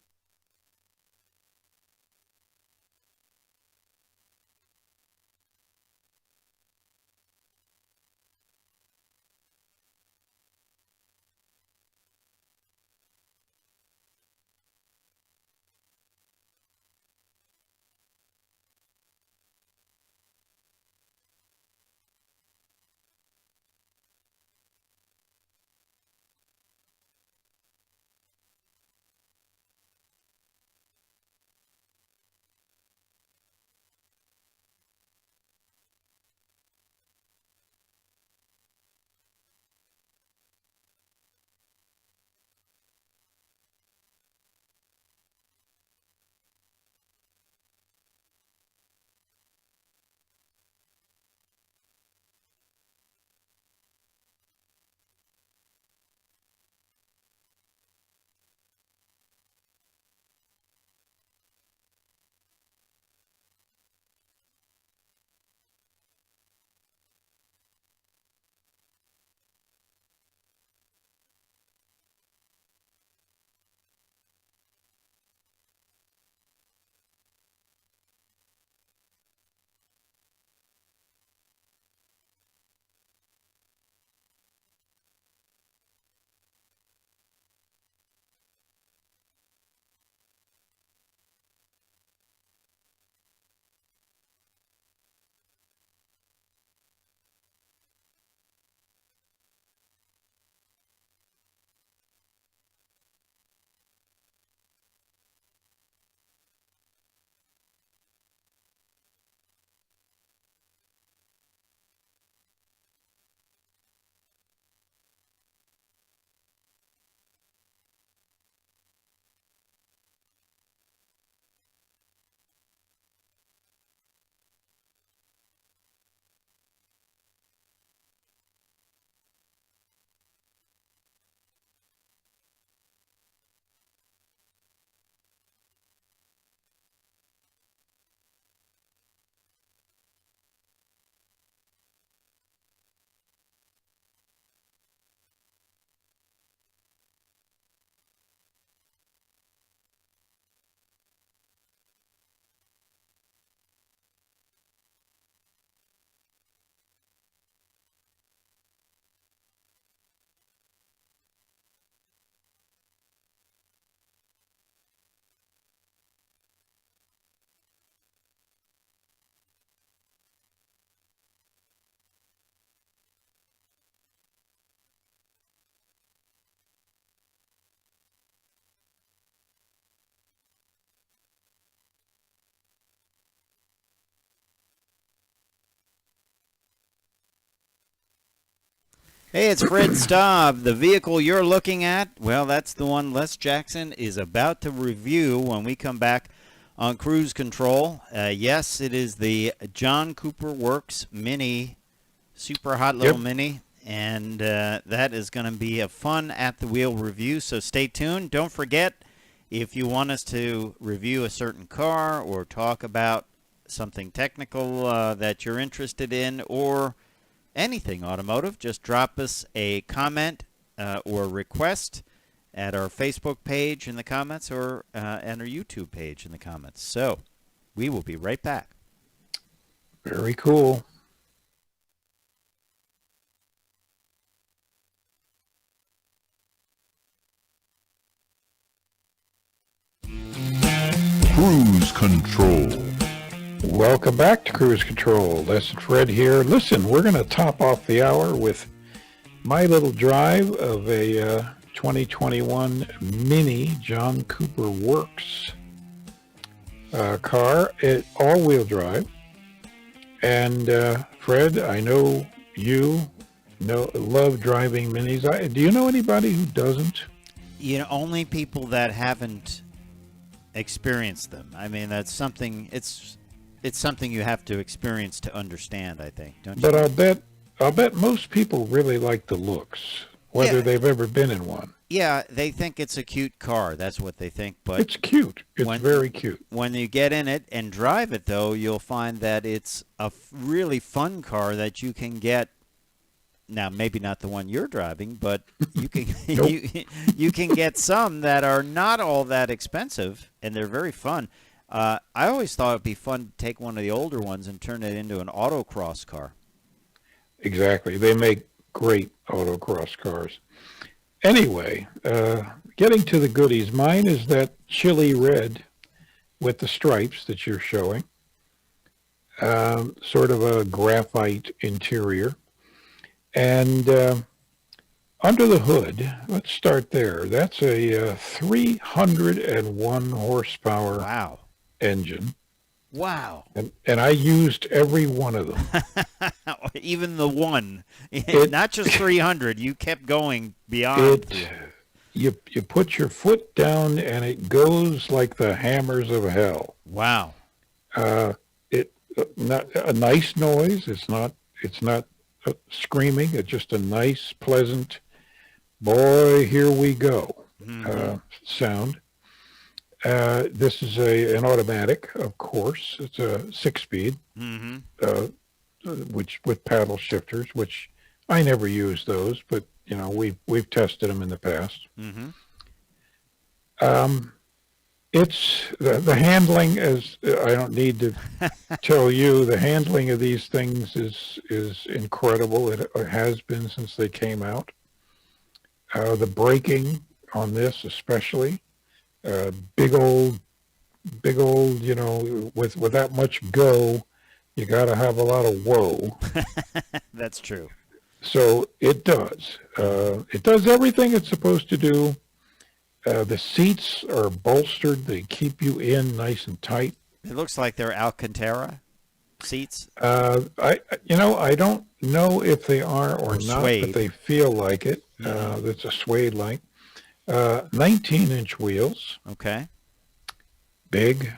Hey, it's Fred Staub. The vehicle you're looking at, well, that's the one Les Jackson is about to review when we come back on Cruise Control. Yes, it is the John Cooper Works Mini, super hot little Mini, and that is going to be a fun at-the-wheel review, so stay tuned. Don't forget, if you want us to review a certain car or talk about something technical that you're interested in or anything automotive, just drop us a comment or request at our Facebook page in the comments or at our YouTube page in the comments. So we will be right back. Very cool. Cruise Control. Welcome back to Cruise Control. Les and Fred here. Listen, we're going to top off the hour with my little drive of a 2021 Mini John Cooper Works car. It all-wheel drive. And Fred, I know you love driving Minis. Do you know anybody who doesn't? You know, only people that haven't experienced them. I mean, that's something. It's something you have to experience to understand, I think, don't you? But I'll bet most people really like the looks, whether they've ever been in one. Yeah, they think it's a cute car. That's what they think. But It's cute. It's very cute. When you get in it and drive it, though, you'll find that it's a really fun car that you can get. Now, maybe not the one you're driving, but you can you can get some that are not all that expensive, and they're very fun. I always thought it'd be fun to take one of the older ones and turn it into an autocross car. Exactly. They make great autocross cars. Anyway, getting to the goodies. Mine is that chili red with the stripes that you're showing. Sort of a graphite interior. And under the hood, let's start there. That's a 301 horsepower engine. Wow. And I used every one of them. Even the one. Not just 300. You kept going beyond. You put your foot down and it goes like the hammers of hell. Wow. Not a nice noise. It's not screaming. It's just a nice, pleasant, boy, here we go sound. This is an automatic, of course. It's a 6-speed, which with paddle shifters, which I never use those, but you know we've tested them in the past. It's the handling, as I don't need to tell you, the handling of these things is incredible. It has been since they came out. The braking on this especially, big old, you know, with that much go, you got to have a lot of whoa. That's true. So it does. It does everything it's supposed to do. The seats are bolstered. They keep you in nice and tight. It looks like they're Alcantara seats. I don't know if they are or not, suede. but they feel like it. It's a suede-like. 19-inch wheels. Okay. Big,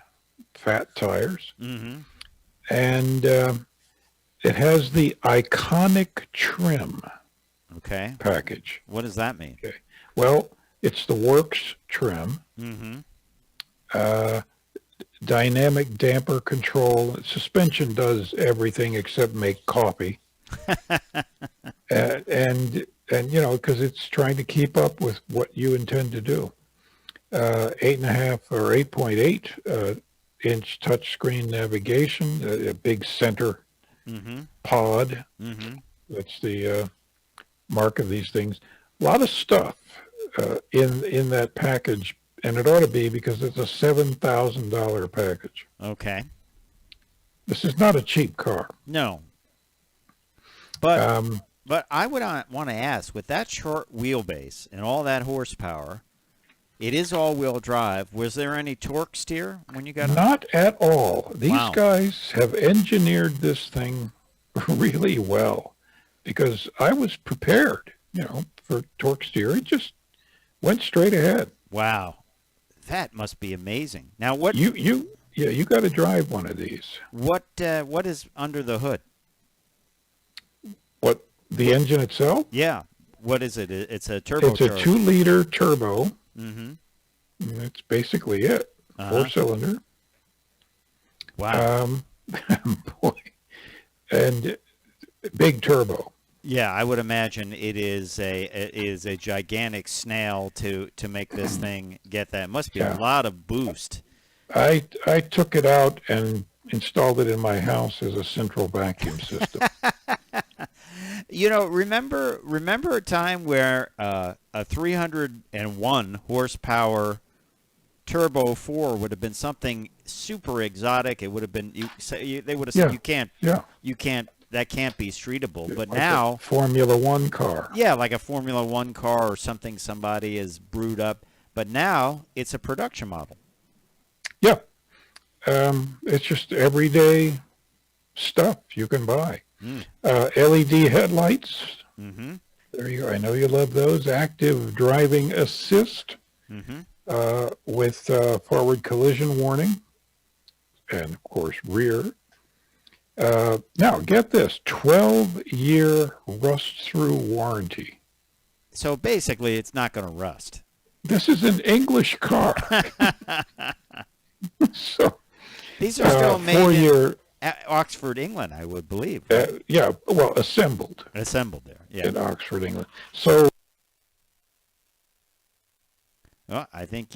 fat tires. Mm-hmm. And it has the iconic trim package. What does that mean? Okay. Well, it's the Works trim. Dynamic damper control. Suspension does everything except make coffee. And you know, because it's trying to keep up with what you intend to do. 8.5 or 8.8 inch touchscreen navigation, a big center pod. That's the mark of these things. A lot of stuff in that package, and it ought to be because it's a $7,000 package. Okay. This is not a cheap car. No. But I would want to ask, with that short wheelbase and all that horsepower, it is all-wheel drive. Was there any torque steer when you got it? Not at all. These guys have engineered this thing really well because I was prepared, you know, for torque steer. It just went straight ahead. Wow. That must be amazing. Now, what you got to drive one of these. What is under the hood? What, the engine itself? Yeah. What is it? It's a turbo. It's a 2-liter turbo. That's basically it. 4-cylinder. Wow. Boy. And big turbo. Yeah, I would imagine it is a gigantic snail to make this thing get that. It must be a lot of boost. I took it out and installed it in my house as a central vacuum system. You know, remember a time where a 301 horsepower Turbo 4 would have been something super exotic. It would have been they would have said you can't, that can't be streetable. But like now a Formula One car. Yeah, like a Formula One car or something somebody has brewed up. But now it's a production model. Yeah. It's just everyday stuff you can buy. LED headlights. Mm-hmm. There you go. I know you love those. Active driving assist with forward collision warning. And, of course, rear. Now, get this. 12-year rust-through warranty. So basically, it's not going to rust. This is an English car. So these are still made in Oxford, England, I would believe. Right? Yeah, well, assembled. Assembled there, yeah. In Oxford, England. So, well, I think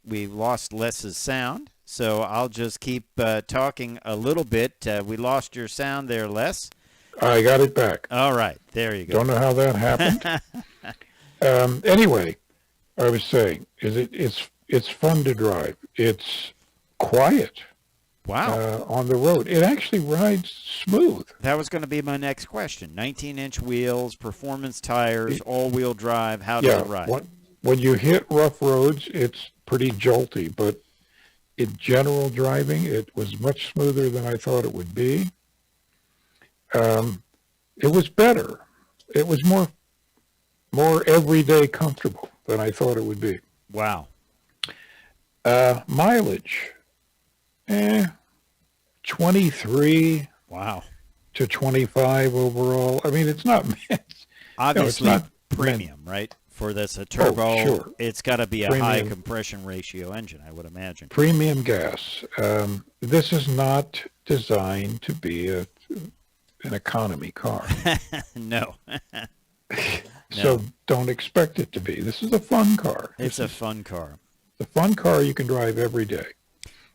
we lost Les's sound, so I'll just keep talking a little bit. We lost your sound there, Les. I got it back. All right, there you go. Don't know how that happened. Anyway, I was saying, it's fun to drive. It's quiet. Wow. On the road. It actually rides smooth. That was going to be my next question. 19-inch wheels, performance tires, all-wheel drive. How does it ride? When you hit rough roads, it's pretty jolty, but in general driving, it was much smoother than I thought it would be. It was better. It was more everyday comfortable than I thought it would be. Wow. Mileage, 23 to 25 overall. I mean, it's not obviously it's not premium, right? For this a turbo, sure. It's got to be a Premium. high compression ratio engine, I would imagine. Premium gas. This is not designed to be an economy car. No. So don't expect it to be. This is a fun car. It's a fun car. It's a fun car you can drive every day.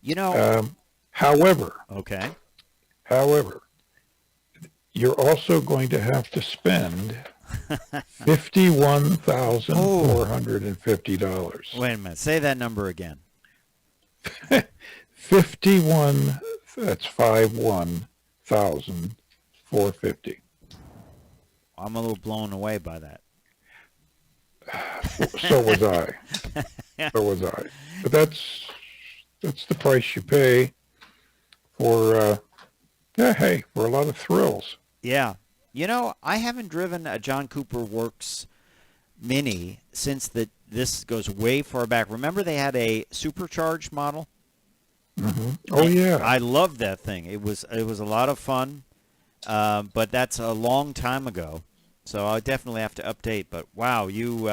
You know. However, okay. However, you're also going to have to spend $51,450. Wait a minute. Say that number again. 51. That's 51,450. I'm a little blown away by that. So was I. So was I. But that's the price you pay for for a lot of thrills. Yeah. You know, I haven't driven a John Cooper Works Mini since this goes way far back. Remember they had a supercharged model? Mm-hmm. Oh, yeah. I loved that thing. It was a lot of fun, but that's a long time ago. So I definitely have to update. But, wow, you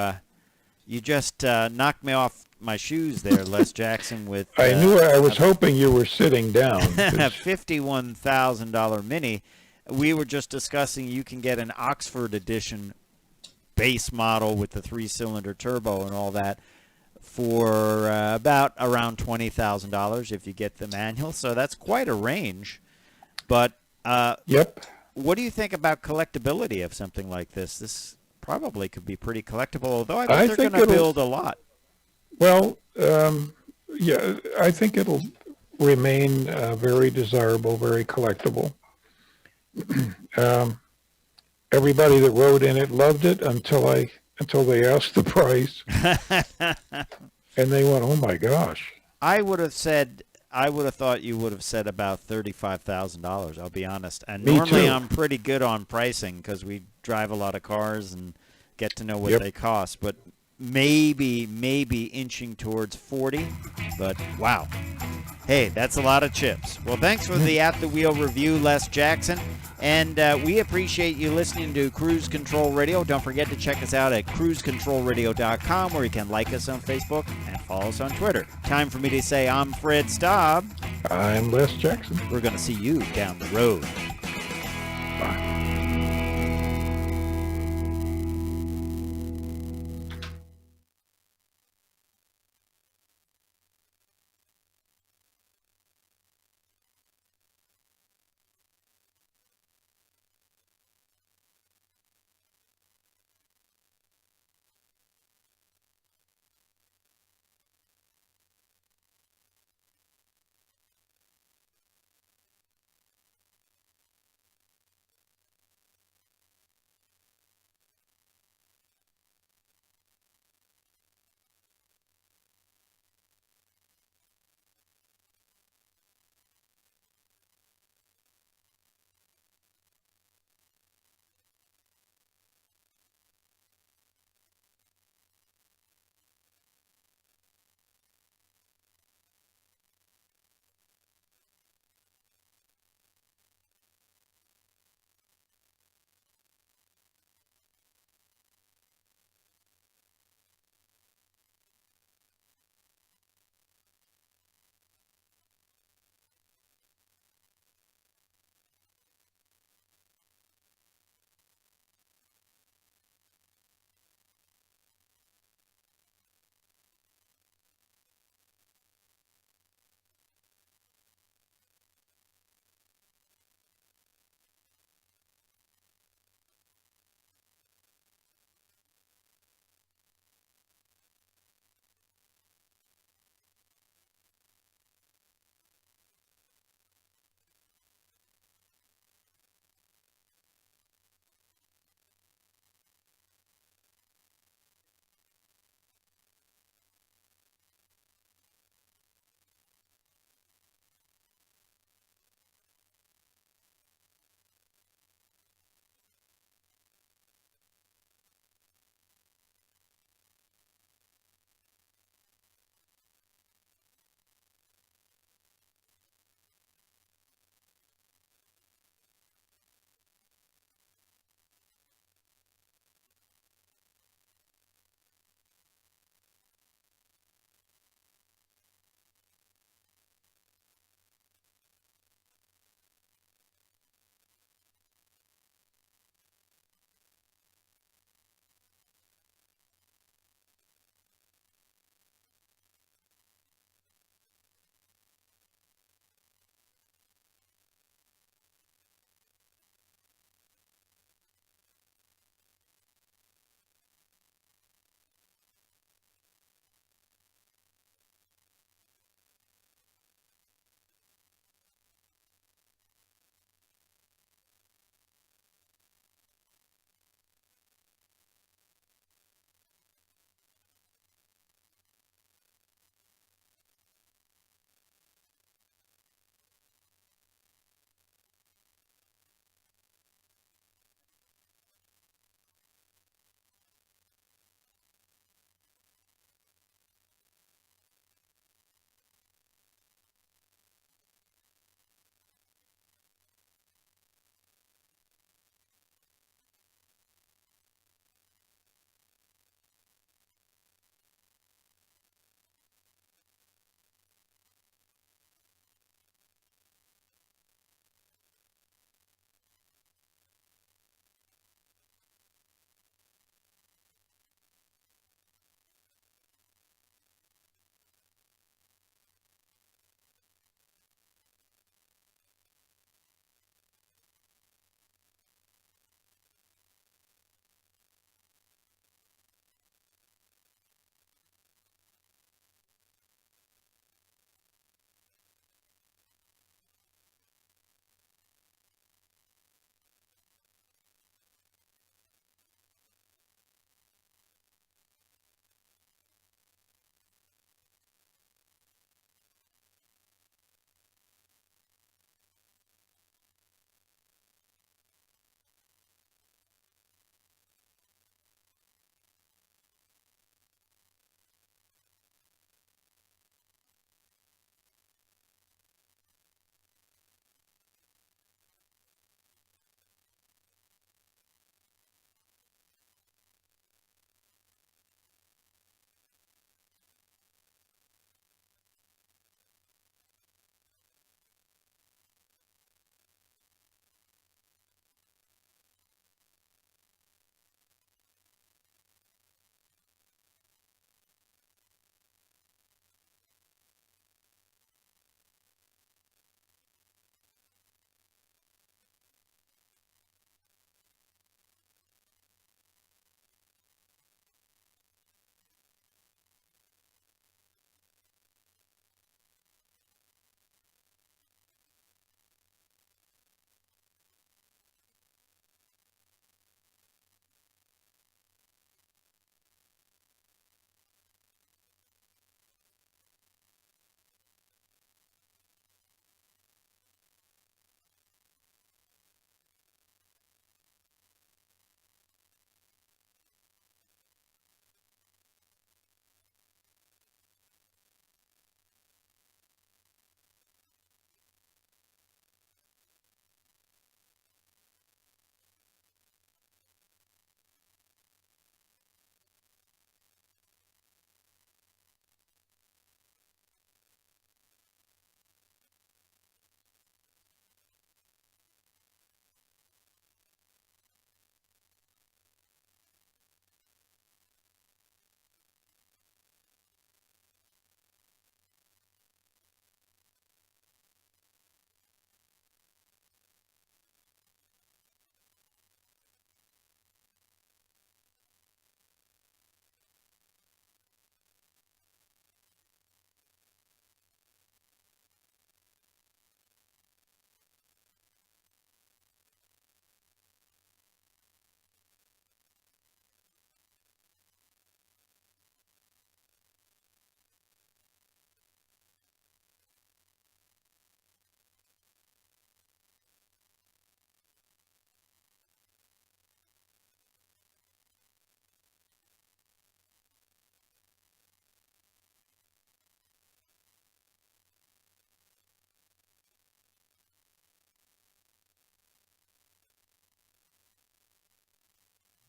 just knocked me off my shoes there, Les Jackson. With I knew I was hoping you were sitting down. $51,000 Mini. We were just discussing you can get an Oxford edition base model with the 3-cylinder turbo and all that for around $20,000 if you get the manual. So that's quite a range. But yep. What do you think about collectability of something like this? This probably could be pretty collectible, although I bet they're going to build a lot. Well, yeah, I think it'll remain very desirable, very collectible. Everybody that rode in it loved it until they asked the price, and they went, "Oh my gosh!" I would have thought you would have said about $35,000. I'll be honest. And Me normally too. I'm pretty good on pricing because we drive a lot of cars and get to know what they cost. But maybe inching towards 40. But wow. Hey, that's a lot of chips. Well, thanks for the At the Wheel review, Les Jackson. And we appreciate you listening to Cruise Control Radio. Don't forget to check us out at cruisecontrolradio.com, where you can like us on Facebook and follow us on Twitter. Time for me to say I'm Fred Staub. I'm Les Jackson. We're going to see you down the road. Bye.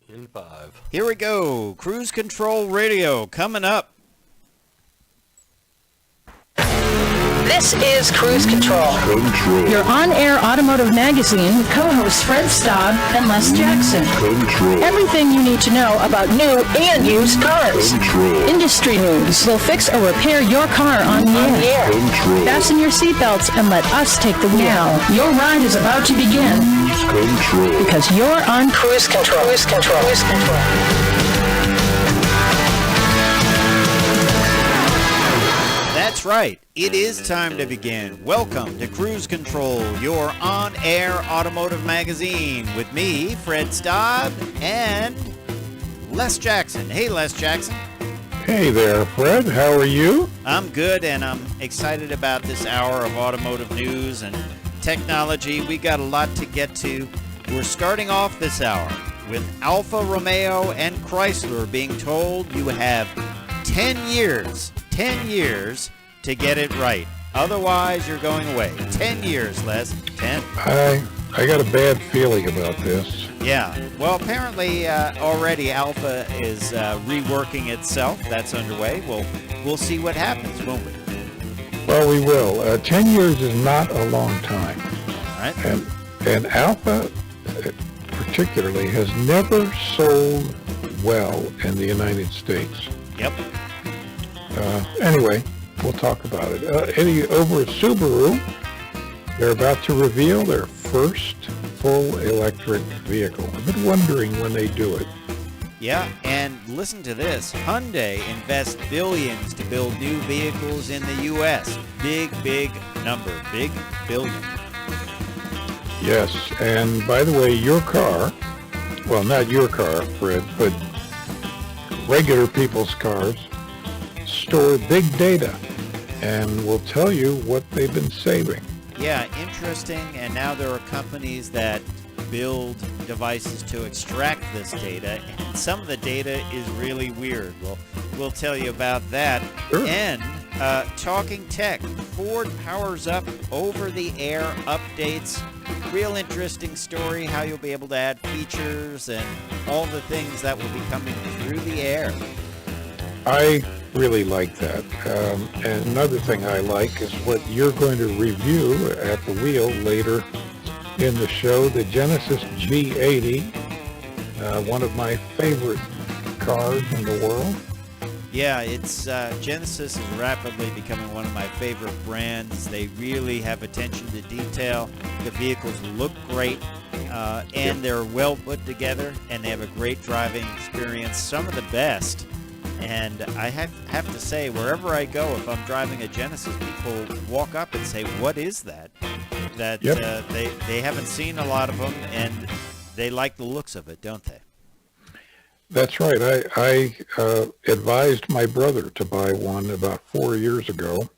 In 5. Here we go. Cruise Control Radio coming up. This is Cruise Control. Your on-air automotive magazine with co-hosts Fred Staub and Les Jackson. Everything you need to know about new and used cars. Industry news. We'll fix or repair your car on the air. Fasten your seatbelts and let us take the wheel. Now, your ride is about to begin. Because you're on Cruise Control. Cruise Control. Cruise Control. That's right. It is time to begin. Welcome to Cruise Control, your on-air automotive magazine with me, Fred Staub, and Les Jackson. Hey, Les Jackson. Hey there, Fred. How are you? I'm good, and I'm excited about this hour of automotive news and technology. We got a lot to get to. We're starting off this hour with Alfa Romeo and Chrysler being told you have 10 years to get it right. Otherwise, you're going away. 10 years, Les. 10. I got a bad feeling about this. Yeah. Well, apparently already Alfa is reworking itself. That's underway. We'll see what happens, won't we? Well, we will. 10 years is not a long time. All right. And Alfa, particularly, has never sold well in the United States. Yep. Anyway, we'll talk about it. Over at Subaru, they're about to reveal their first full electric vehicle. I've been wondering when they do it. Yeah, and listen to this. Hyundai invests billions to build new vehicles in the U.S. Big number. Big billion. Yes, and by the way, your car, well, not your car, Fred, but regular people's cars, store big data and will tell you what they've been saving. Yeah, interesting. And now there are companies that build devices to extract this data, and some of the data is really weird. We'll tell you about that. Sure. And talking tech, Ford powers up over-the-air updates. Real interesting story, how you'll be able to add features and all the things that will be coming through the air. I really like that. And another thing I like is what you're going to review at the wheel later in the show, the Genesis G80, one of my favorite cars in the world. Yeah, it's Genesis is rapidly becoming one of my favorite brands. They really have attention to detail. The vehicles look great, and they're well put together, and they have a great driving experience, some of the best. And I have to say, wherever I go, if I'm driving a Genesis, people walk up and say, "What is that?" They haven't seen a lot of them, and they like the looks of it, don't they? That's right. I advised my brother to buy one about 4 years ago,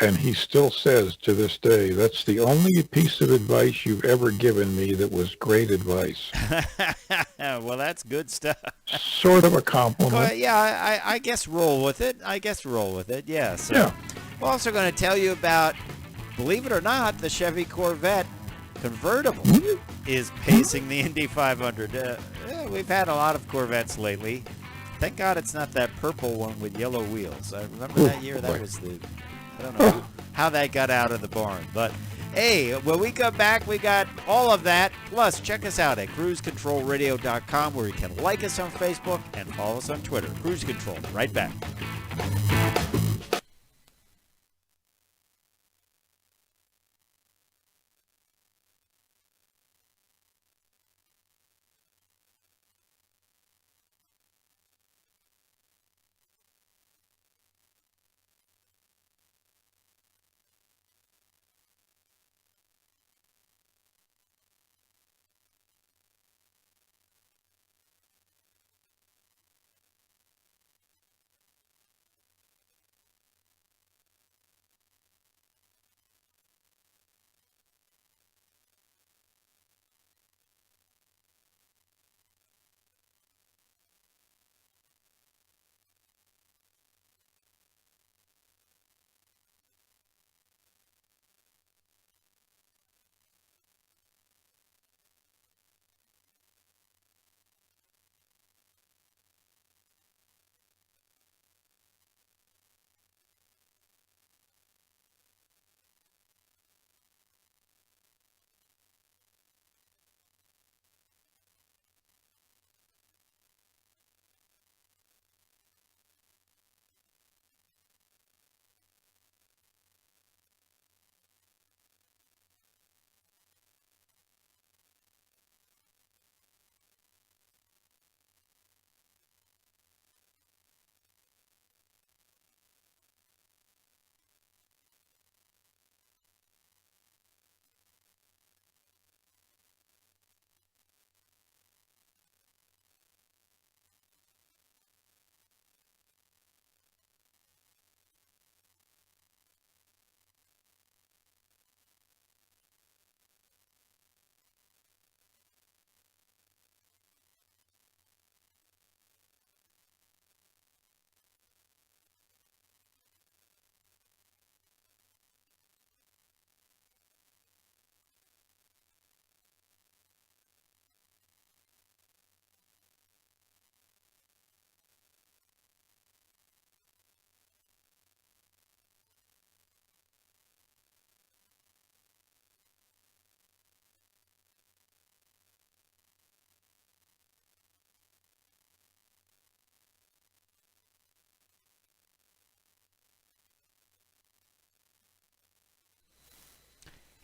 and he still says to this day, that's the only piece of advice you've ever given me that was great advice. Well, that's good stuff. Sort of a compliment. Well, yeah, I guess roll with it. Yeah. So Yeah. We're also going to tell you about, believe it or not, the Chevy Corvette convertible is pacing the Indy 500. We've had a lot of Corvettes lately. Thank God it's not that purple one with yellow wheels. I remember that year. That was I don't know how that got out of the barn. But, hey, when we come back, we got all of that. Plus, check us out at cruisecontrolradio.com, where you can like us on Facebook and follow us on Twitter. Cruise Control, right back.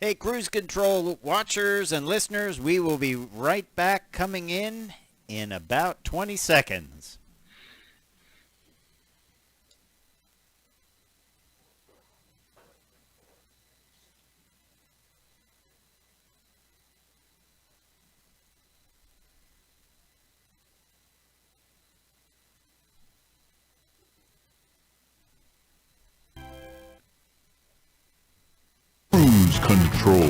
Hey, Cruise Control watchers and listeners, we will be right back coming in about 20 seconds. Cruise Control.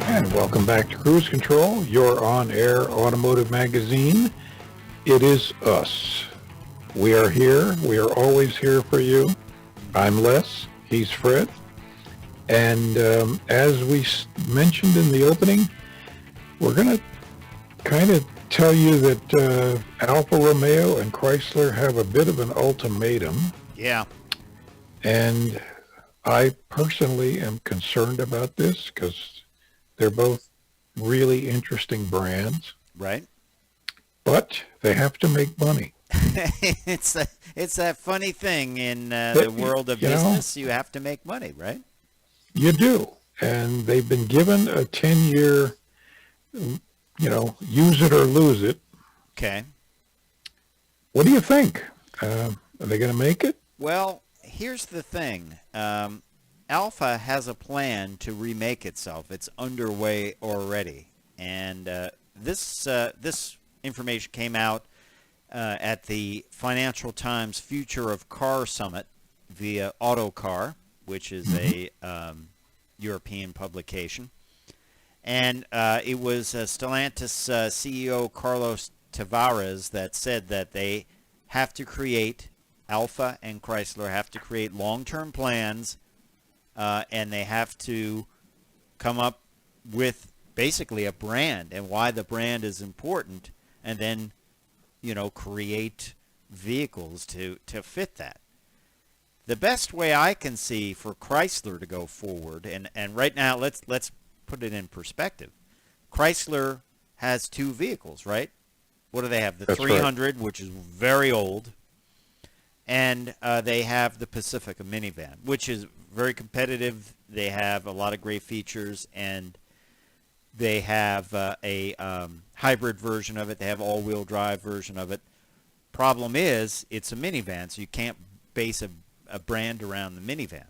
And welcome back to Cruise Control, your on-air automotive magazine. It is us. We are here. We are always here for you. I'm Les. He's Fred. And as we mentioned in the opening, we're going to kind of tell you that Alfa Romeo and Chrysler have a bit of an ultimatum. Yeah. And I personally am concerned about this because they're both really interesting brands. Right. But they have to make money. it's that funny thing in the world of business. You have to make money, right? You do. And they've been given a 10-year, use it or lose it. Okay. What do you think? Are they going to make it? Well, here's the thing. Alfa has a plan to remake itself. It's underway already. And this information came out at the Financial Times Future of Car Summit via Autocar, which is a European publication. And it was Stellantis CEO Carlos Tavares that said that they have to create, Alfa and Chrysler have to create long-term plans, and they have to come up with basically a brand and why the brand is important, and then, create vehicles to fit that. The best way I can see for Chrysler to go forward, and right now let's put it in perspective. Chrysler has two vehicles, right? What do they have? The That's 300, right. which is very old, and they have the Pacifica minivan, which is very competitive. They have a lot of great features, and they have a hybrid version of it. They have all-wheel drive version of it. Problem is, it's a minivan, so you can't base a brand around the minivan.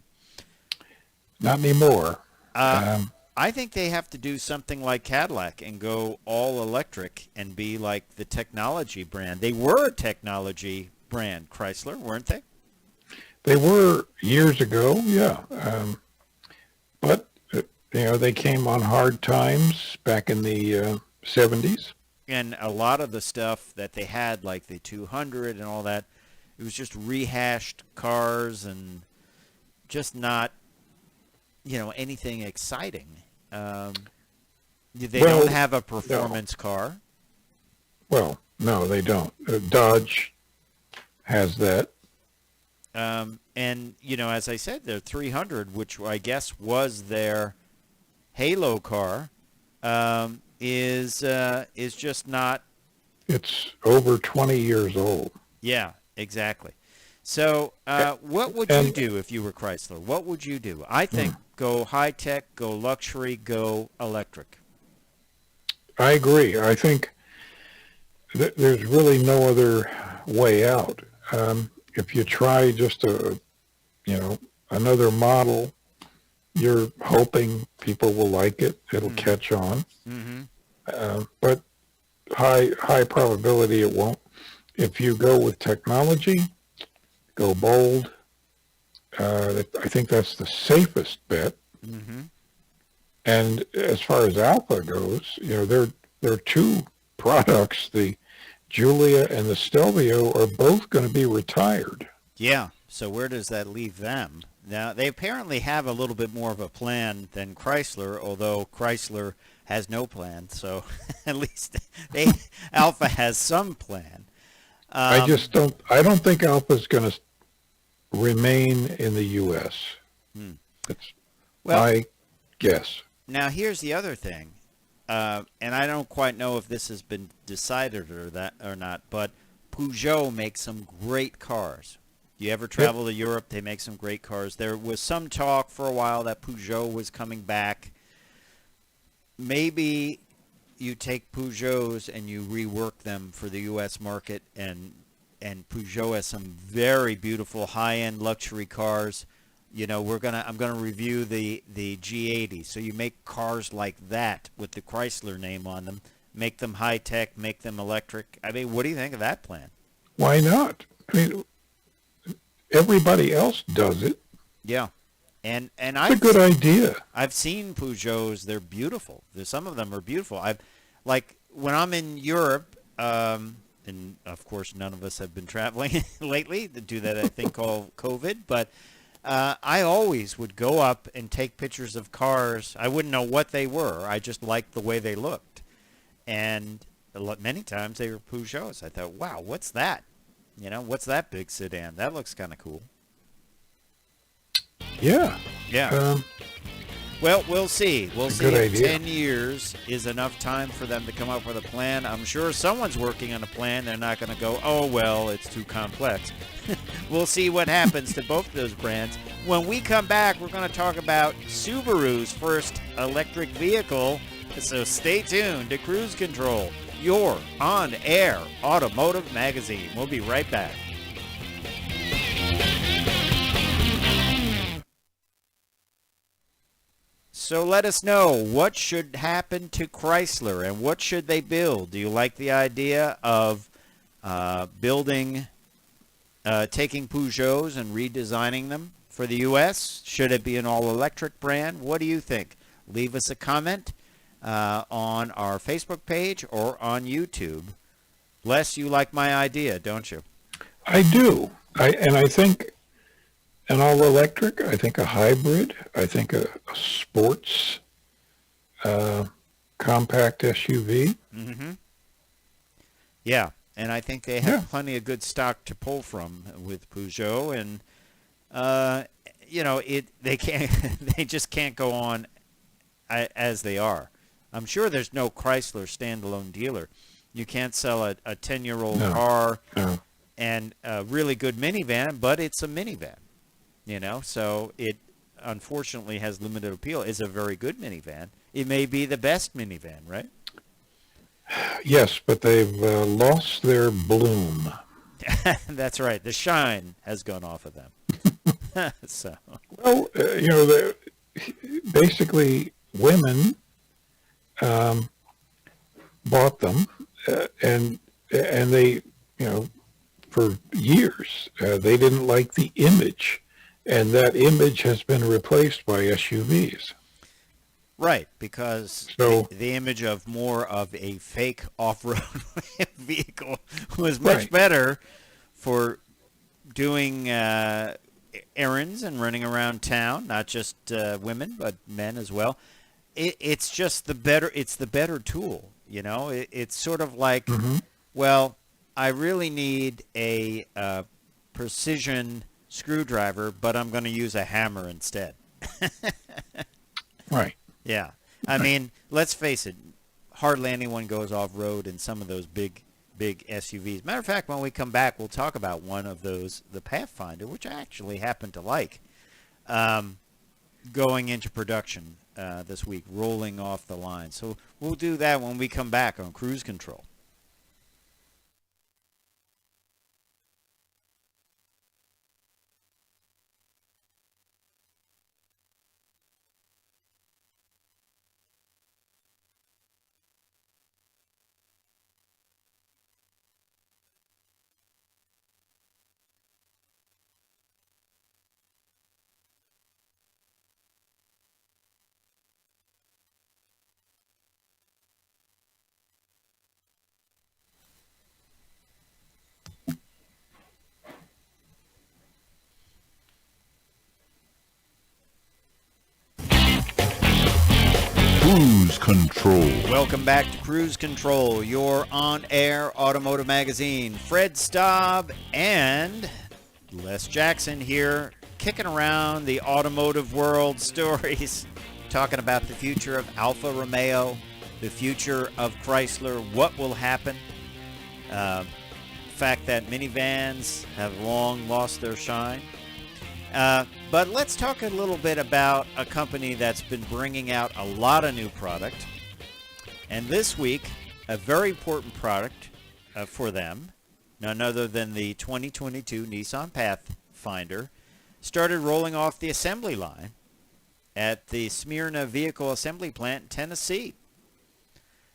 Not anymore. I think they have to do something like Cadillac and go all electric and be like the technology brand. They were a technology brand, Chrysler, weren't they? They were years ago, yeah. But, they came on hard times back in the 70s. And a lot of the stuff that they had, like the 200 and all that, it was just rehashed cars and just not, anything exciting. They don't have a performance car. Well, no, they don't. Dodge has that. And, as I said, their 300, which I guess was their halo car, is just not. It's over 20 years old. Yeah, exactly. So what would you do if you were Chrysler? What would you do? I think go high-tech, go luxury, go electric. I agree. I think there's really no other way out. If you try just another model, you're hoping people will like it. It'll catch on. Mm-hmm. But high probability it won't. If you go with technology, go bold. I think that's the safest bet. Mm-hmm. And as far as Alfa goes, there are two products. The Giulia and the Stelvio are both going to be retired. Yeah. So where does that leave them? Now, they apparently have a little bit more of a plan than Chrysler, although Chrysler has no plan. So at least Alfa has some plan. I don't think Alfa's going to remain in the U.S. That's my guess. Now, here's the other thing, and I don't quite know if this has been decided or not, but Peugeot makes some great cars. You ever travel to Europe, they make some great cars. There was some talk for a while that Peugeot was coming back. maybe you take Peugeots and you rework them for the U.S. market, and Peugeot has some very beautiful high-end luxury cars. You know, I'm gonna review the G80. So you make cars like that with the Chrysler name on them, make them high tech, make them electric. I mean, what do you think of that plan? Why not? I mean, everybody else does it. Yeah, and it's a good idea. I've seen Peugeots. They're beautiful. Some of them are beautiful. Like when I'm in Europe, and of course none of us have been traveling lately to do that thing called COVID, but I always would go up and take pictures of cars. I wouldn't know what they were. I just liked the way they looked, and many times they were Peugeots. I thought, wow, what's that? You know, what's that big sedan? That looks kind of cool. Yeah. Yeah. Well, we'll see. We'll see if idea. 10 years is enough time for them to come up with a plan. I'm sure someone's working on a plan. They're not going to go, oh, well, it's too complex. We'll see what happens to both of those brands. When we come back, we're going to talk about Subaru's first electric vehicle. So stay tuned to Cruise Control, your on-air automotive magazine. We'll be right back. So let us know, what should happen to Chrysler and what should they build? Do you like the idea of taking Peugeots and redesigning them for the U.S.? Should it be an all-electric brand? What do you think? Leave us a comment on our Facebook page or on YouTube. Les, you like my idea, don't you? I do. I think an all-electric, I think a hybrid, I think a sports compact SUV. Mm-hmm. Yeah, and I think they have plenty of good stock to pull from with Peugeot, and they just can't go on as they are. I'm sure there's no Chrysler standalone dealer. You can't sell a 10-year-old car and a really good minivan, but it's a minivan. You know, so it unfortunately has limited appeal. It's a very good minivan. It may be the best minivan, right? Yes, but they've lost their bloom. That's right. The shine has gone off of them. So. Well, basically women bought them, and they, for years they didn't like the image. And that image has been replaced by SUVs. Right, because the image of more of a fake off-road vehicle was much better for doing errands and running around town, not just women, but men as well. It's just the better tool, you know? It's sort of like, well, I really need a precision screwdriver, but I'm going to use a hammer instead. Right. Yeah. I mean, let's face it, hardly anyone goes off-road in some of those big SUVs. Matter of fact, when we come back, we'll talk about one of those, the Pathfinder, which I actually happen to like, going into production this week, rolling off the line. So we'll do that when we come back on Cruise Control. Cruise Control. Welcome back to Cruise Control, your on-air automotive magazine. Fred Staub and Les Jackson here, kicking around the automotive world stories, talking about the future of Alfa Romeo, the future of Chrysler, what will happen, the fact that minivans have long lost their shine. But let's talk a little bit about a company that's been bringing out a lot of new product, And this week, a very important product for them, none other than the 2022 Nissan Pathfinder, started rolling off the assembly line at the Smyrna Vehicle Assembly Plant in Tennessee.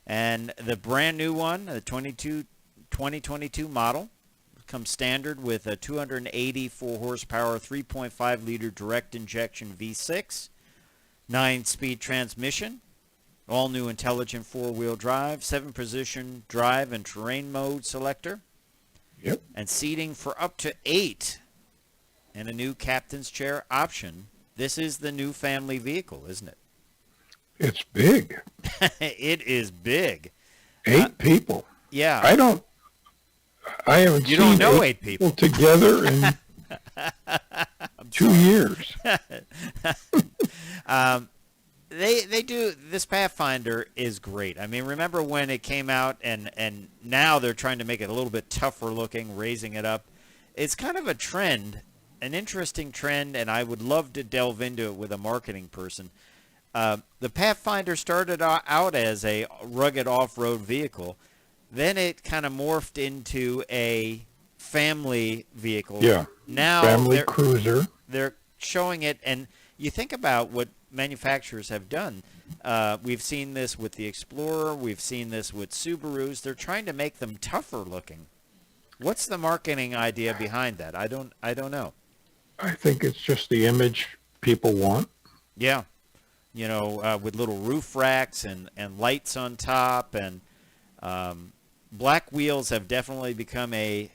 And the brand new one, the 2022 model, comes standard with a 284 horsepower, 3.5 liter direct injection V6, 9-speed transmission, all new intelligent four-wheel drive, 7-position drive and terrain mode selector, Yep. and seating for up to 8, and a new captain's chair option. This is the new family vehicle, isn't it? It's big. It is big. 8 people. Yeah. I haven't You seen don't know 8 8 people. together in 2 years. They do, this Pathfinder is great. I mean, remember when it came out and now they're trying to make it a little bit tougher looking, raising it up. It's kind of a trend, an interesting trend, and I would love to delve into it with a marketing person. The Pathfinder started out as a rugged off-road vehicle. Then it kind of morphed into a family vehicle. Yeah. Now Family cruiser. they're showing it, and you think about what manufacturers have done. We've seen this with the Explorer. We've seen this with Subarus. They're trying to make them tougher looking. What's the marketing idea behind that? I don't know. I think it's just the image people want. Yeah. You know, with little roof racks and lights on top, and black wheels have definitely become a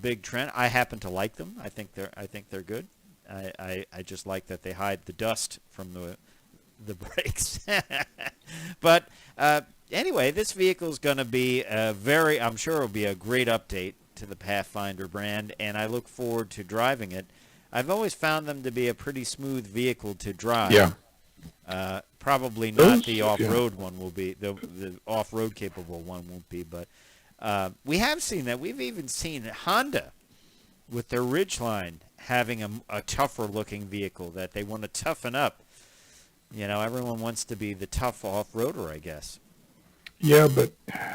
big trend. I happen to like them. I think they're good. I just like that they hide the dust from the brakes. But anyway, this vehicle is going to be I'm sure it'll be a great update to the Pathfinder brand, and I look forward to driving it. I've always found them to be a pretty smooth vehicle to drive. Yeah. Probably not the yeah. off-road one will be, the off-road capable one won't be, but we have seen that. We've even seen Honda with their Ridgeline having a tougher looking vehicle that they want to toughen up. You know, everyone wants to be the tough off-roader, I guess. Yeah, but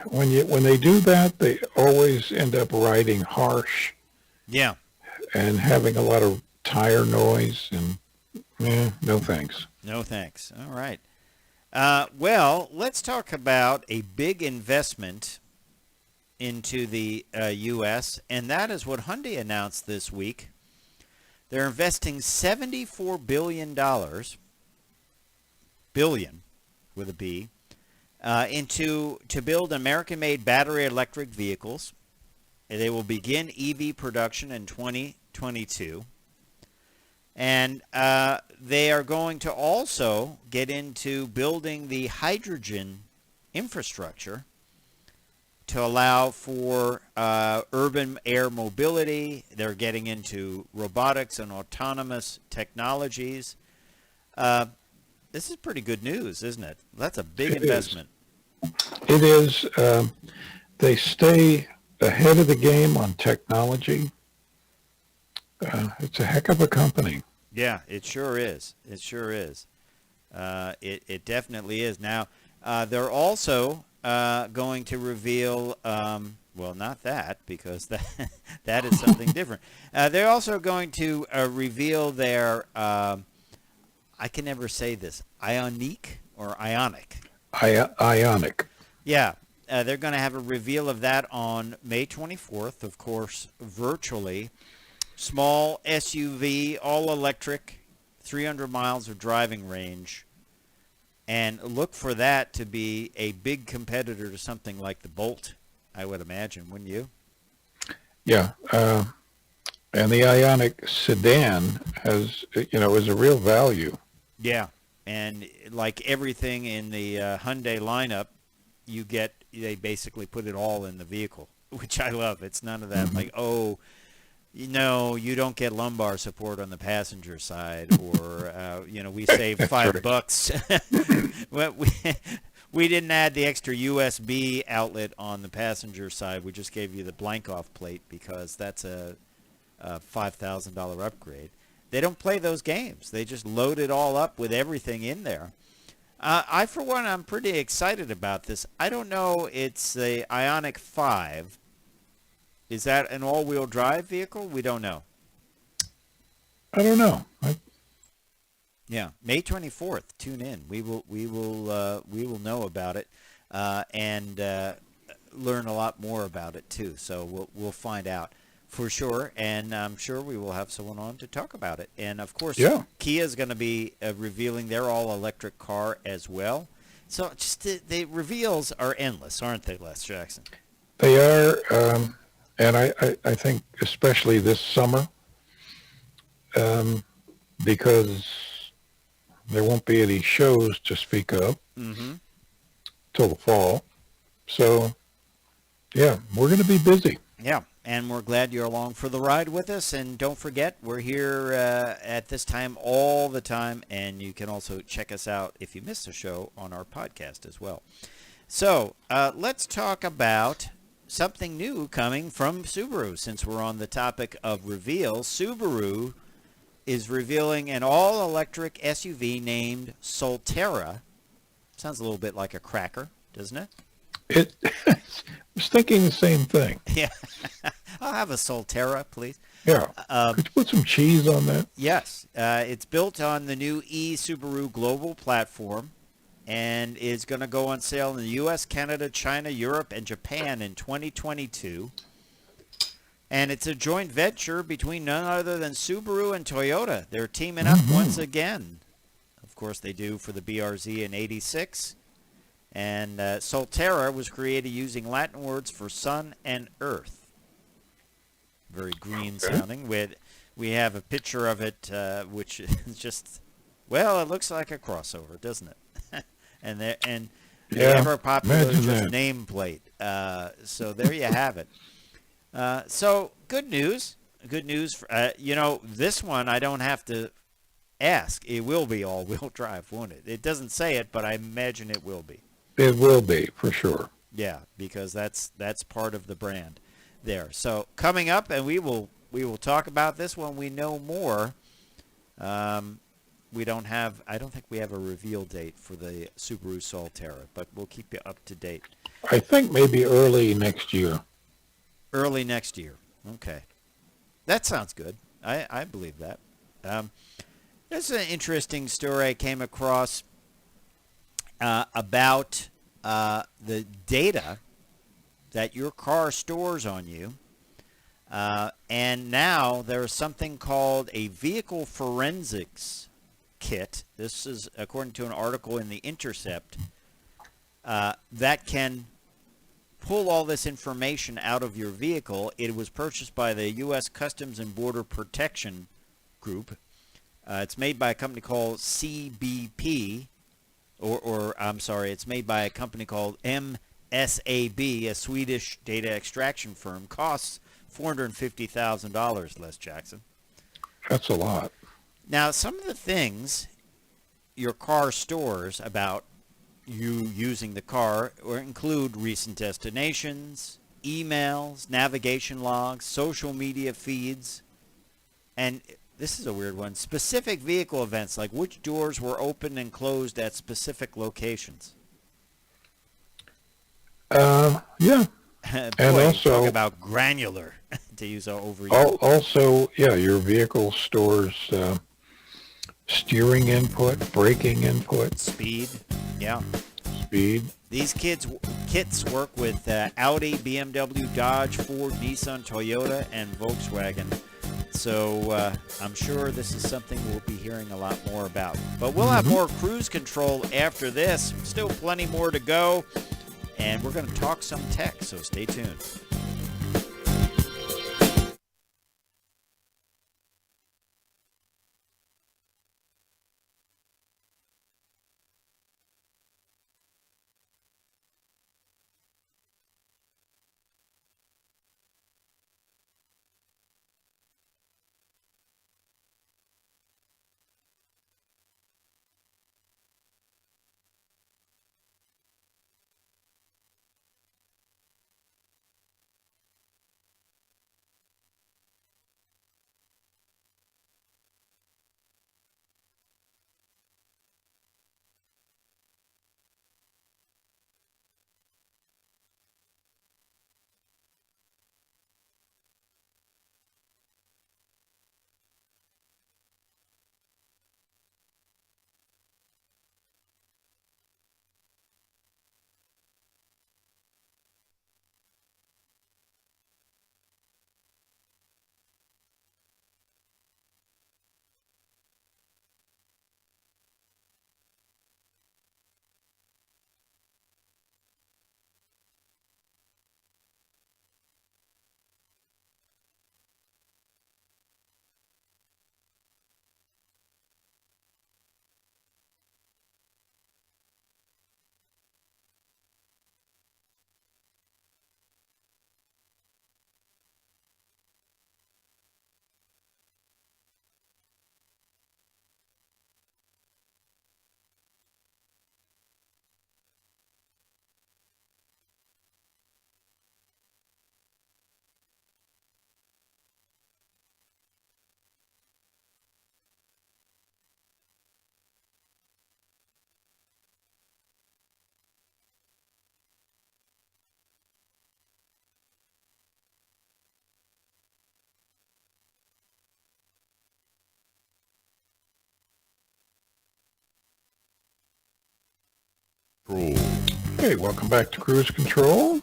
when they do that, they always end up riding harsh. Yeah. And having a lot of tire noise, and no thanks. No thanks. All right. Well, let's talk about a big investment into the U.S., and that is what Hyundai announced this week. They're investing $74 billion, billion with a B, to build American-made battery electric vehicles. They will begin EV production in 2022. And they are going to also get into building the hydrogen infrastructure to allow for urban air mobility. They're getting into robotics and autonomous technologies. This is pretty good news, isn't it? That's a big investment. It is. They stay ahead of the game on technology. It's a heck of a company. Yeah, it sure is. It sure is. It definitely is. Now, they're also going to reveal, well, not that, because that is something different. They're also going to reveal their, I can never say this, Ioniq or Ionic? Ionic. Yeah. They're going to have a reveal of that on May 24th, of course, virtually. Small SUV, all electric, 300 miles of driving range. And look for that to be a big competitor to something like the Bolt, I would imagine, wouldn't you? Yeah. And the Ionic sedan is a real value. Yeah. And like everything in the Hyundai lineup, they basically put it all in the vehicle, which I love. It's none of that like, oh, you don't get lumbar support on the passenger side, or we save $5. We didn't add the extra USB outlet on the passenger side. We just gave you the blank-off plate because that's a $5,000 upgrade. They don't play those games. They just load it all up with everything in there. I, for one, I'm pretty excited about this. I don't know. It's the Ioniq 5. Is that an all-wheel drive vehicle? We don't know. I don't know. Yeah, May 24th. Tune in. We will know about it and learn a lot more about it too. So we'll find out for sure, and I'm sure we will have someone on to talk about it. And of course, Yeah. Kia is going to be revealing their all-electric car as well. So just the reveals are endless, aren't they, Les Jackson? They are, and I think especially this summer, because there won't be any shows to speak of till the fall. So, yeah, we're going to be busy. Yeah, and we're glad you're along for the ride with us. And don't forget, we're here at this time all the time, and you can also check us out if you missed a show on our podcast as well. So let's talk about something new coming from Subaru. Since we're on the topic of reveals, Subaru is revealing an all-electric SUV named Solterra. Sounds a little bit like a cracker, doesn't it? I was thinking the same thing. Yeah. I'll have a Solterra, please. Yeah. Could you put some cheese on that? Yes. It's built on the new Subaru Global platform and is going to go on sale in the U.S., Canada, China, Europe, and Japan in 2022. And it's a joint venture between none other than Subaru and Toyota. They're teaming up once again. Of course, they do for the BRZ in '86. And Solterra was created using Latin words for sun and earth. Very green sounding. We have a picture of it, which is just, well, it looks like a crossover, doesn't it? and the ever popular just nameplate. So there you have it. So good news. Good news. This one I don't have to ask. It will be all-wheel drive, won't it? It doesn't say it, but I imagine it will be. It will be, for sure. Yeah, because that's part of the brand there. So coming up, and we will talk about this when we know more. I don't think we have a reveal date for the Subaru Solterra, but we'll keep you up to date. I think maybe early next year. Early next year. Okay. That sounds good. I believe that. There's an interesting story I came across about the data that your car stores on you. And now there's something called a vehicle forensics kit. This is according to an article in The Intercept that can pull all this information out of your vehicle. It was purchased by the U.S. Customs and Border Protection Group. It's made by a company called CBP, it's made by a company called MSAB, a Swedish data extraction firm. Costs $450,000, Les Jackson. That's a lot. Now, some of the things your car stores about you using the car include recent destinations, emails, navigation logs, social media feeds, and this is a weird one, specific vehicle events, like which doors were opened and closed at specific locations. Yeah. Boy, And also, talk about granular, to use our overuse. Also, yeah, your vehicle stores steering input, braking input, Speed, yeah. speed. These kits work with Audi, BMW, Dodge, Ford, Nissan, Toyota, and Volkswagen. So I'm sure this is something we'll be hearing a lot more about. But we'll have more cruise control after this. Still plenty more to go. And we're going to talk some tech, so stay tuned. Hey, welcome back to Cruise Control.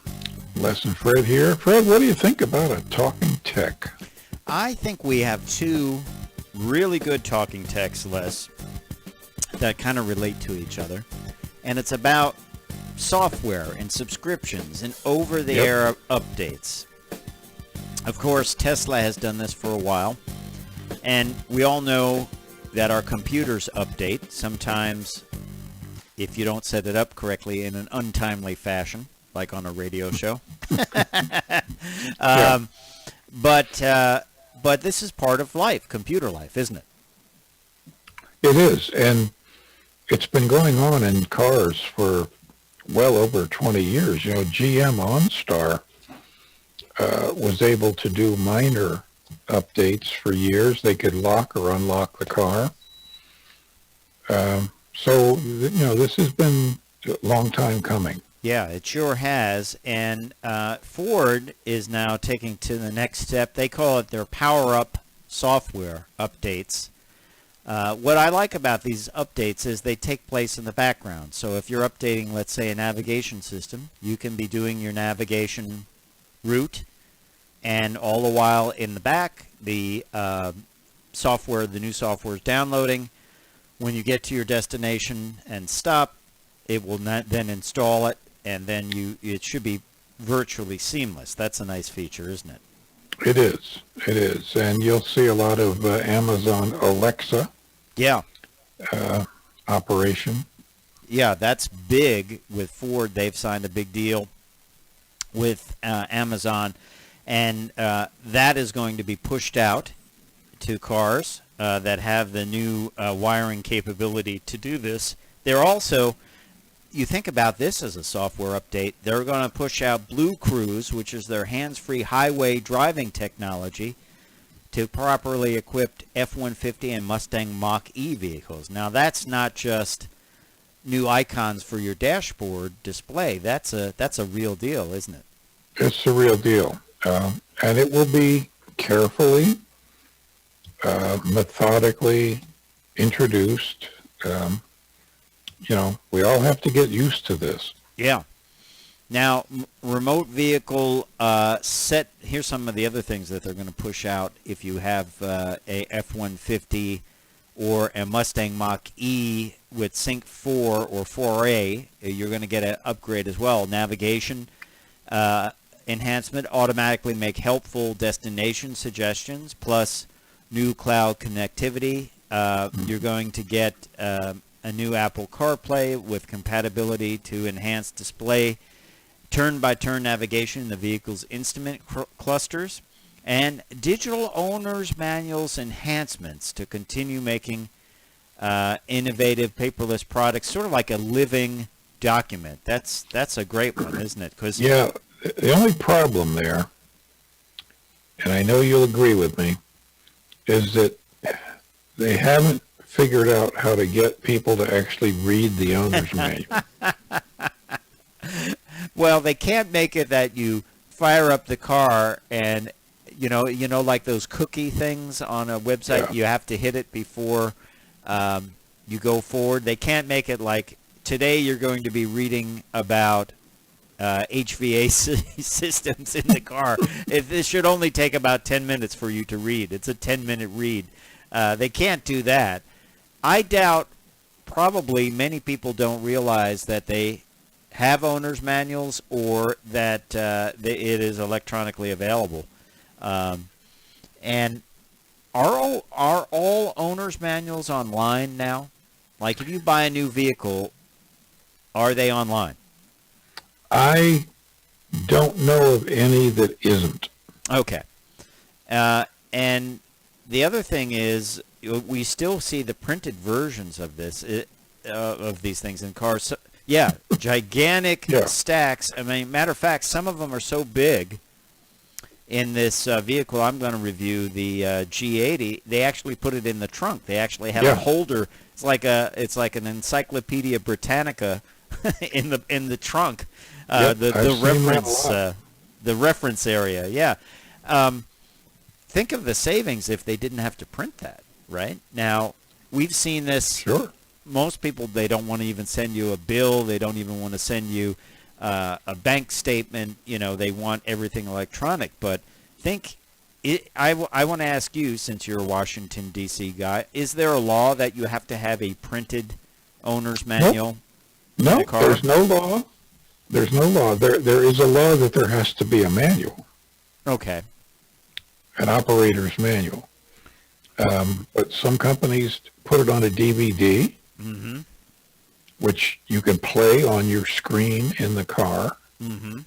Les and Fred here. Fred, what do you think about a talking tech? I think we have two really good talking techs, Les, that kind of relate to each other. And it's about software and subscriptions and over-the-air updates. Of course, Tesla has done this for a while. And we all know that our computers update sometimes if you don't set it up correctly in an untimely fashion, like on a radio show. But this is part of life, computer life, isn't it? It is, and it's been going on in cars for well over 20 years. You know, GM OnStar was able to do minor updates for years. They could lock or unlock the car. So, you know, this has been a long time coming. Yeah, it sure has. And Ford is now taking to the next step. They call it their power-up software updates. What I like about these updates is they take place in the background. So if you're updating, let's say, a navigation system, you can be doing your navigation route, and all the while in the back, the software, the new software is downloading. When you get to your destination and stop, it will then install it, and then it should be virtually seamless. That's a nice feature, isn't it? It is. It is. And you'll see a lot of Amazon Alexa operation. Yeah, that's big with Ford. They've signed a big deal with Amazon, and that is going to be pushed out to cars that have the new wiring capability to do this. They're also, you think about this as a software update, they're going to push out Blue Cruise, which is their hands-free highway driving technology, to properly equipped F-150 and Mustang Mach-E vehicles. Now, that's not just new icons for your dashboard display. That's a real deal, isn't it? It's a real deal. And it will be carefully, methodically introduced. You know, we all have to get used to this. Yeah. Now, remote vehicle set, here's some of the other things that they're going to push out if you have a F-150 or a Mustang Mach-E with Sync 4 or 4A. You're going to get an upgrade as well. Navigation enhancement, automatically make helpful destination suggestions, plus new cloud connectivity. You're going to get a new Apple CarPlay with compatibility to enhance display, turn-by-turn navigation in the vehicle's instrument clusters, and digital owner's manuals enhancements to continue making innovative paperless products, sort of like a living document. That's a great one, isn't it? 'Cause yeah, the only problem there, and I know you'll agree with me, is that they haven't figured out how to get people to actually read the owner's manual. Well, they can't make it that you fire up the car and, you know, like those cookie things on a website, you have to hit it before you go forward. They can't make it like, today you're going to be reading about HVAC systems in the car. This should only take about 10 minutes for you to read. It's a 10-minute read. They can't do that. I doubt probably many people don't realize that they have owner's manuals or that it is electronically available. And are all owner's manuals online now? Like if you buy a new vehicle, are they online? I don't know of any that isn't. Okay. And the other thing is, we still see the printed versions of this, of these things in cars. So, yeah, gigantic stacks. I mean, matter of fact, some of them are so big. In this vehicle I'm going to review, the G80, they actually put it in the trunk. They actually have a holder. It's like an Encyclopedia Britannica in the trunk. The reference area. Yeah. Think of the savings if they didn't have to print that. Right now, we've seen this. Sure. most people, they don't want to even send you a bill. They don't even want to send you a bank statement. They want everything electronic. But I want to ask you, since you're a Washington, D.C. guy, is there a law that you have to have a printed owner's manual? No, there's no law. There's no law. There is a law that there has to be a manual. Okay. An operator's manual. But some companies put it on a DVD, Mm-hmm. which you can play on your screen in the car. Mm-hmm.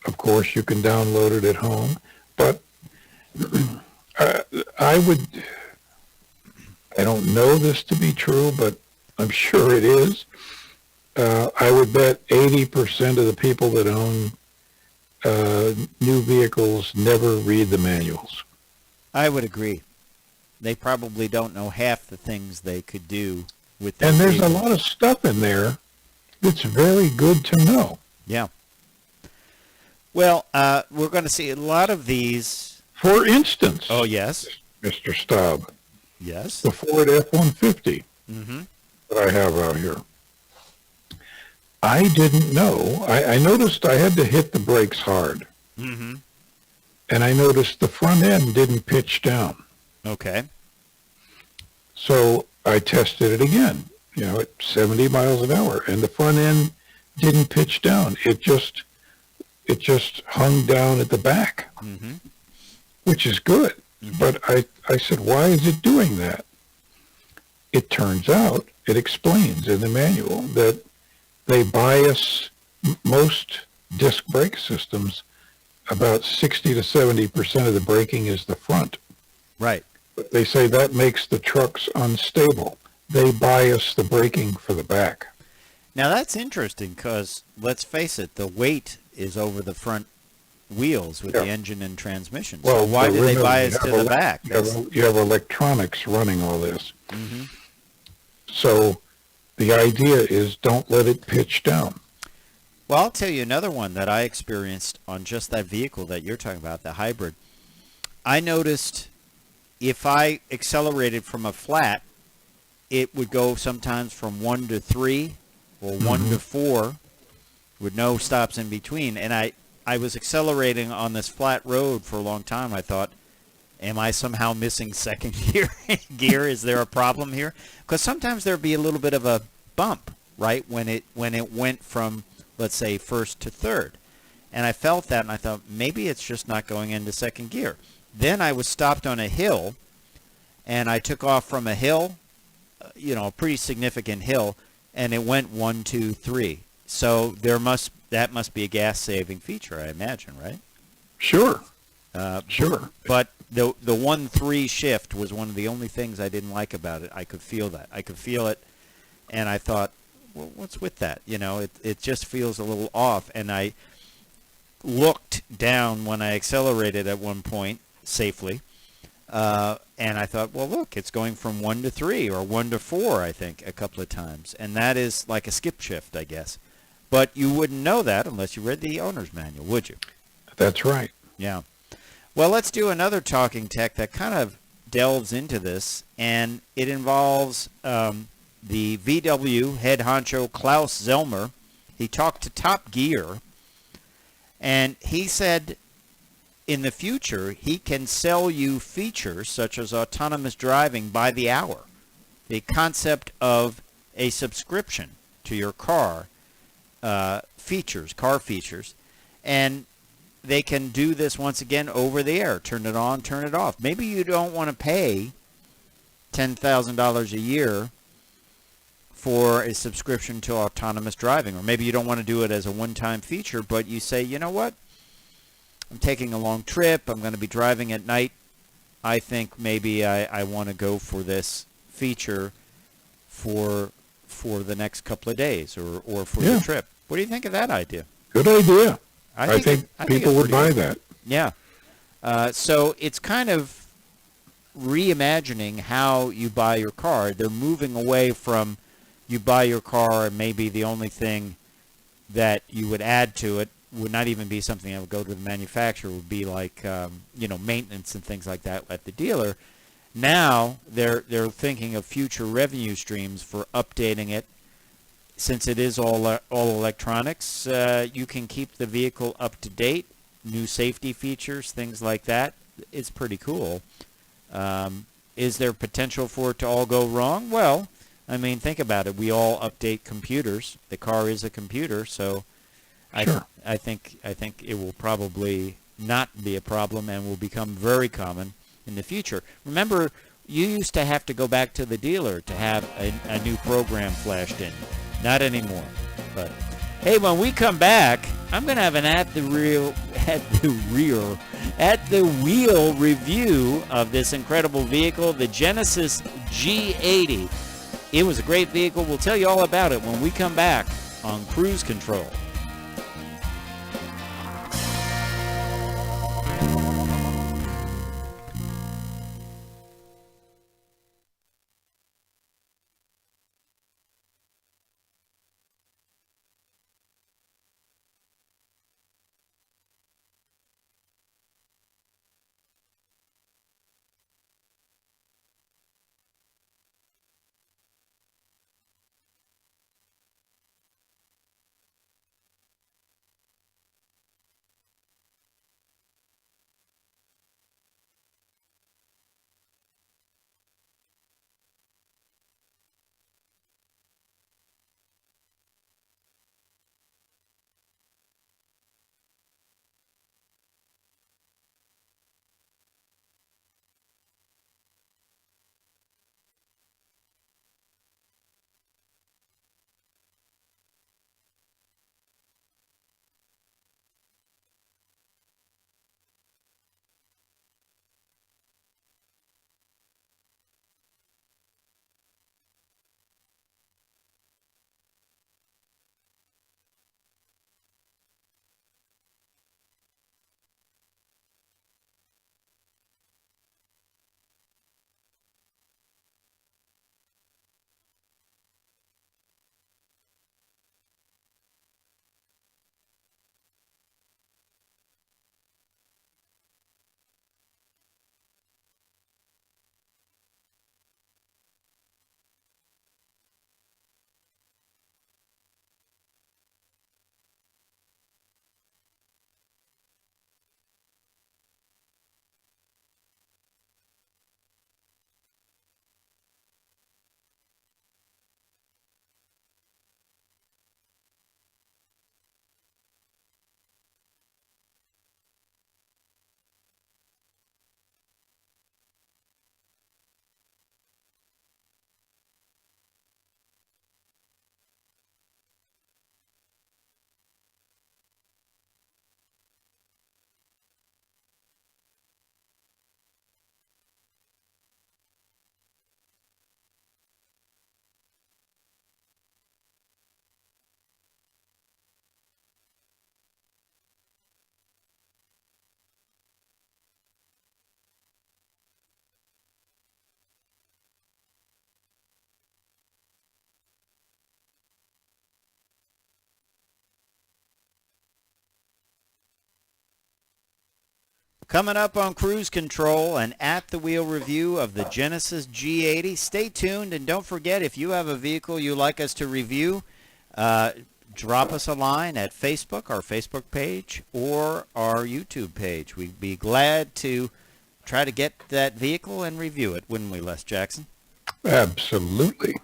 Of course, you can download it at home. But I don't know this to be true, but I'm sure it is. I would bet 80% of the people that own new vehicles never read the manuals. I would agree. They probably don't know half the things they could do with their And there's vehicle. a lot of stuff in there that's very good to know. Yeah. Well, we're going to see a lot of these. For instance, Oh, yes. Mr. Staub, Yes. the Ford F-150 Mm-hmm. that I have out here. I didn't know. I noticed I had to hit the brakes hard. Mm-hmm. And I noticed the front end didn't pitch down. Okay. So I tested it again, at 70 miles an hour, and the front end didn't pitch down. It just hung down at the back, Mm-hmm. which is good. Mm-hmm. But I said, why is it doing that? It turns out, it explains in the manual that they bias most disc brake systems. About 60 to 70% of the braking is the front. Right. But they say that makes the trucks unstable. They bias the braking for the back. Now, that's interesting because, let's face it, the weight is over the front wheels with Yeah. the engine and transmission. Well, so why but do they remember, bias you to have the back? You have electronics running all this. Mm-hmm. So the idea is don't let it pitch down. Well, I'll tell you another one that I experienced on just that vehicle that you're talking about, the hybrid. I noticed if I accelerated from a flat, it would go sometimes from 1 to 3 or 1 to 4 with no stops in between. And I was accelerating on this flat road for a long time. I thought, am I somehow missing second gear? Is there a problem here? Because sometimes there'd be a little bit of a bump, right, when it went from, let's say, first to third. And I felt that, and I thought, maybe it's just not going into second gear. Then I was stopped on a hill, and I took off from a hill, a pretty significant hill, and it went 1, 2, 3. So that must be a gas-saving feature, I imagine, right? Sure. Sure. But the 1-3 shift was one of the only things I didn't like about it. I could feel that. I could feel it, and I thought, well, what's with that? It just feels a little off. And I looked down when I accelerated at one point safely, and I thought, well, look, it's going from 1 to 3 or 1 to 4, I think, a couple of times. And that is like a skip shift, I guess. But you wouldn't know that unless you read the owner's manual, would you? That's right. Yeah. Well, let's do another talking tech that kind of delves into this, and it involves the VW head honcho Klaus Zellmer. He talked to Top Gear, and he said in the future he can sell you features such as autonomous driving by the hour. The concept of a subscription to your car features, and they can do this once again over the air. Turn it on, turn it off. Maybe you don't want to pay $10,000 a year for a subscription to autonomous driving, or maybe you don't want to do it as a one-time feature, but you say, you know what? I'm taking a long trip. I'm going to be driving at night. I think maybe I want to go for this feature for the next couple of days or for the trip. What do you think of that idea? Good idea. I think people it's would buy pretty good. that. Yeah. So it's kind of reimagining how you buy your car. They're moving away from you buy your car and maybe the only thing that you would add to it would not even be something that would go to the manufacturer. It would be like, maintenance and things like that at the dealer. Now they're thinking of future revenue streams for updating it. Since it is all electronics, you can keep the vehicle up to date, new safety features, things like that. It's pretty cool. Is there potential for it to all go wrong? Well, I mean, think about it. We all update computers. The car is a computer, so Sure. I think it will probably not be a problem and will become very common in the future. Remember, you used to have to go back to the dealer to have a new program flashed in. Not anymore. But hey, when we come back, I'm going to have an at the wheel review of this incredible vehicle, the Genesis G80. It was a great vehicle. We'll tell you all about it when we come back on Cruise Control. Coming up on Cruise Control, an at-the-wheel review of the Genesis G80. Stay tuned, and don't forget, if you have a vehicle you'd like us to review, drop us a line at Facebook, our Facebook page, or our YouTube page. We'd be glad to try to get that vehicle and review it, wouldn't we, Les Jackson? Absolutely.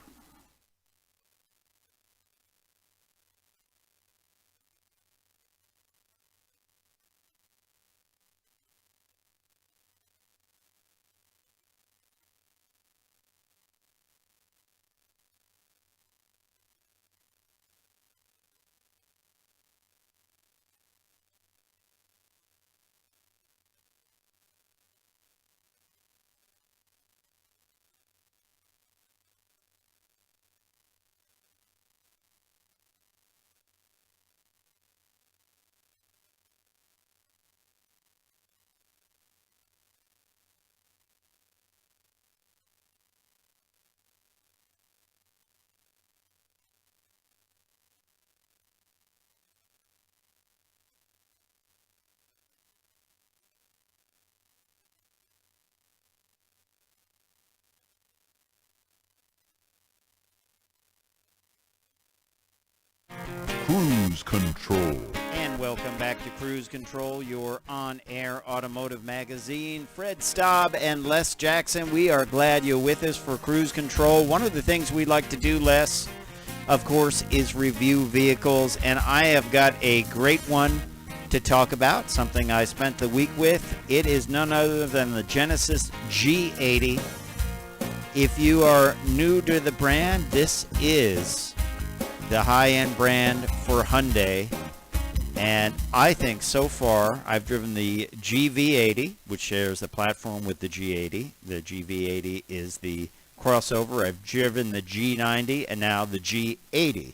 Cruise Control. And welcome back to Cruise Control, your on-air automotive magazine. Fred Staub and Les Jackson, we are glad you're with us for Cruise Control. One of the things we like to do, Les, of course, is review vehicles, and I have got a great one to talk about, something I spent the week with. It is none other than the Genesis G80. If you are new to the brand, this is the high-end brand for Hyundai. And I think so far, I've driven the GV80, which shares the platform with the G80. The GV80 is the crossover. I've driven the G90 and now the G80.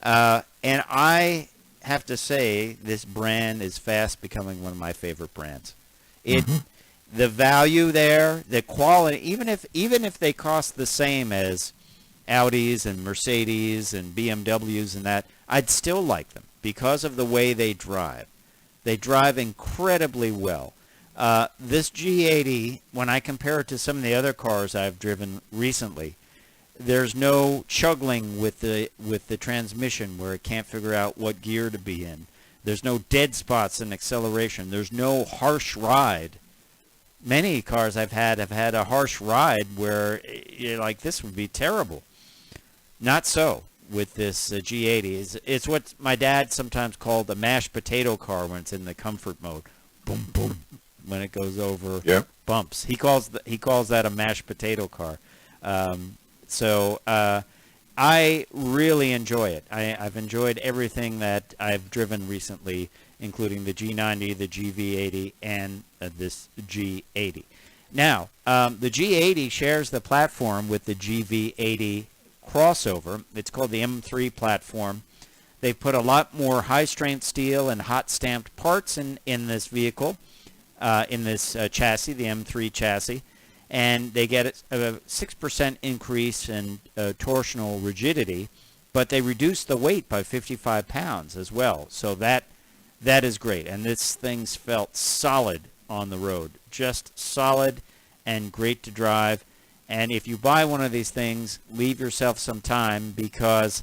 And I have to say, this brand is fast becoming one of my favorite brands. The value there, the quality, even if they cost the same as Audis and Mercedes and BMWs and that, I'd still like them because of the way they drive. They drive incredibly well. This G80, when I compare it to some of the other cars I've driven recently, there's no chuggling with the transmission where it can't figure out what gear to be in. There's no dead spots in acceleration. There's no harsh ride. Many cars I've had have had a harsh ride where you're like, this would be terrible. Not so with this G80. It's what my dad sometimes called a mashed potato car when it's in the comfort mode. Boom, boom. When it goes over bumps. He calls that a mashed potato car. So I really enjoy it. I've enjoyed everything that I've driven recently, including the G90, the GV80, and this G80. Now, the G80 shares the platform with the GV80 crossover. It's called the M3 platform. They put a lot more high-strength steel and hot-stamped parts in this vehicle, in this chassis, the M3 chassis. And they get a 6% increase in torsional rigidity, but they reduce the weight by 55 pounds as well. So that is great. And this thing's felt solid on the road, just solid and great to drive. And if you buy one of these things, leave yourself some time because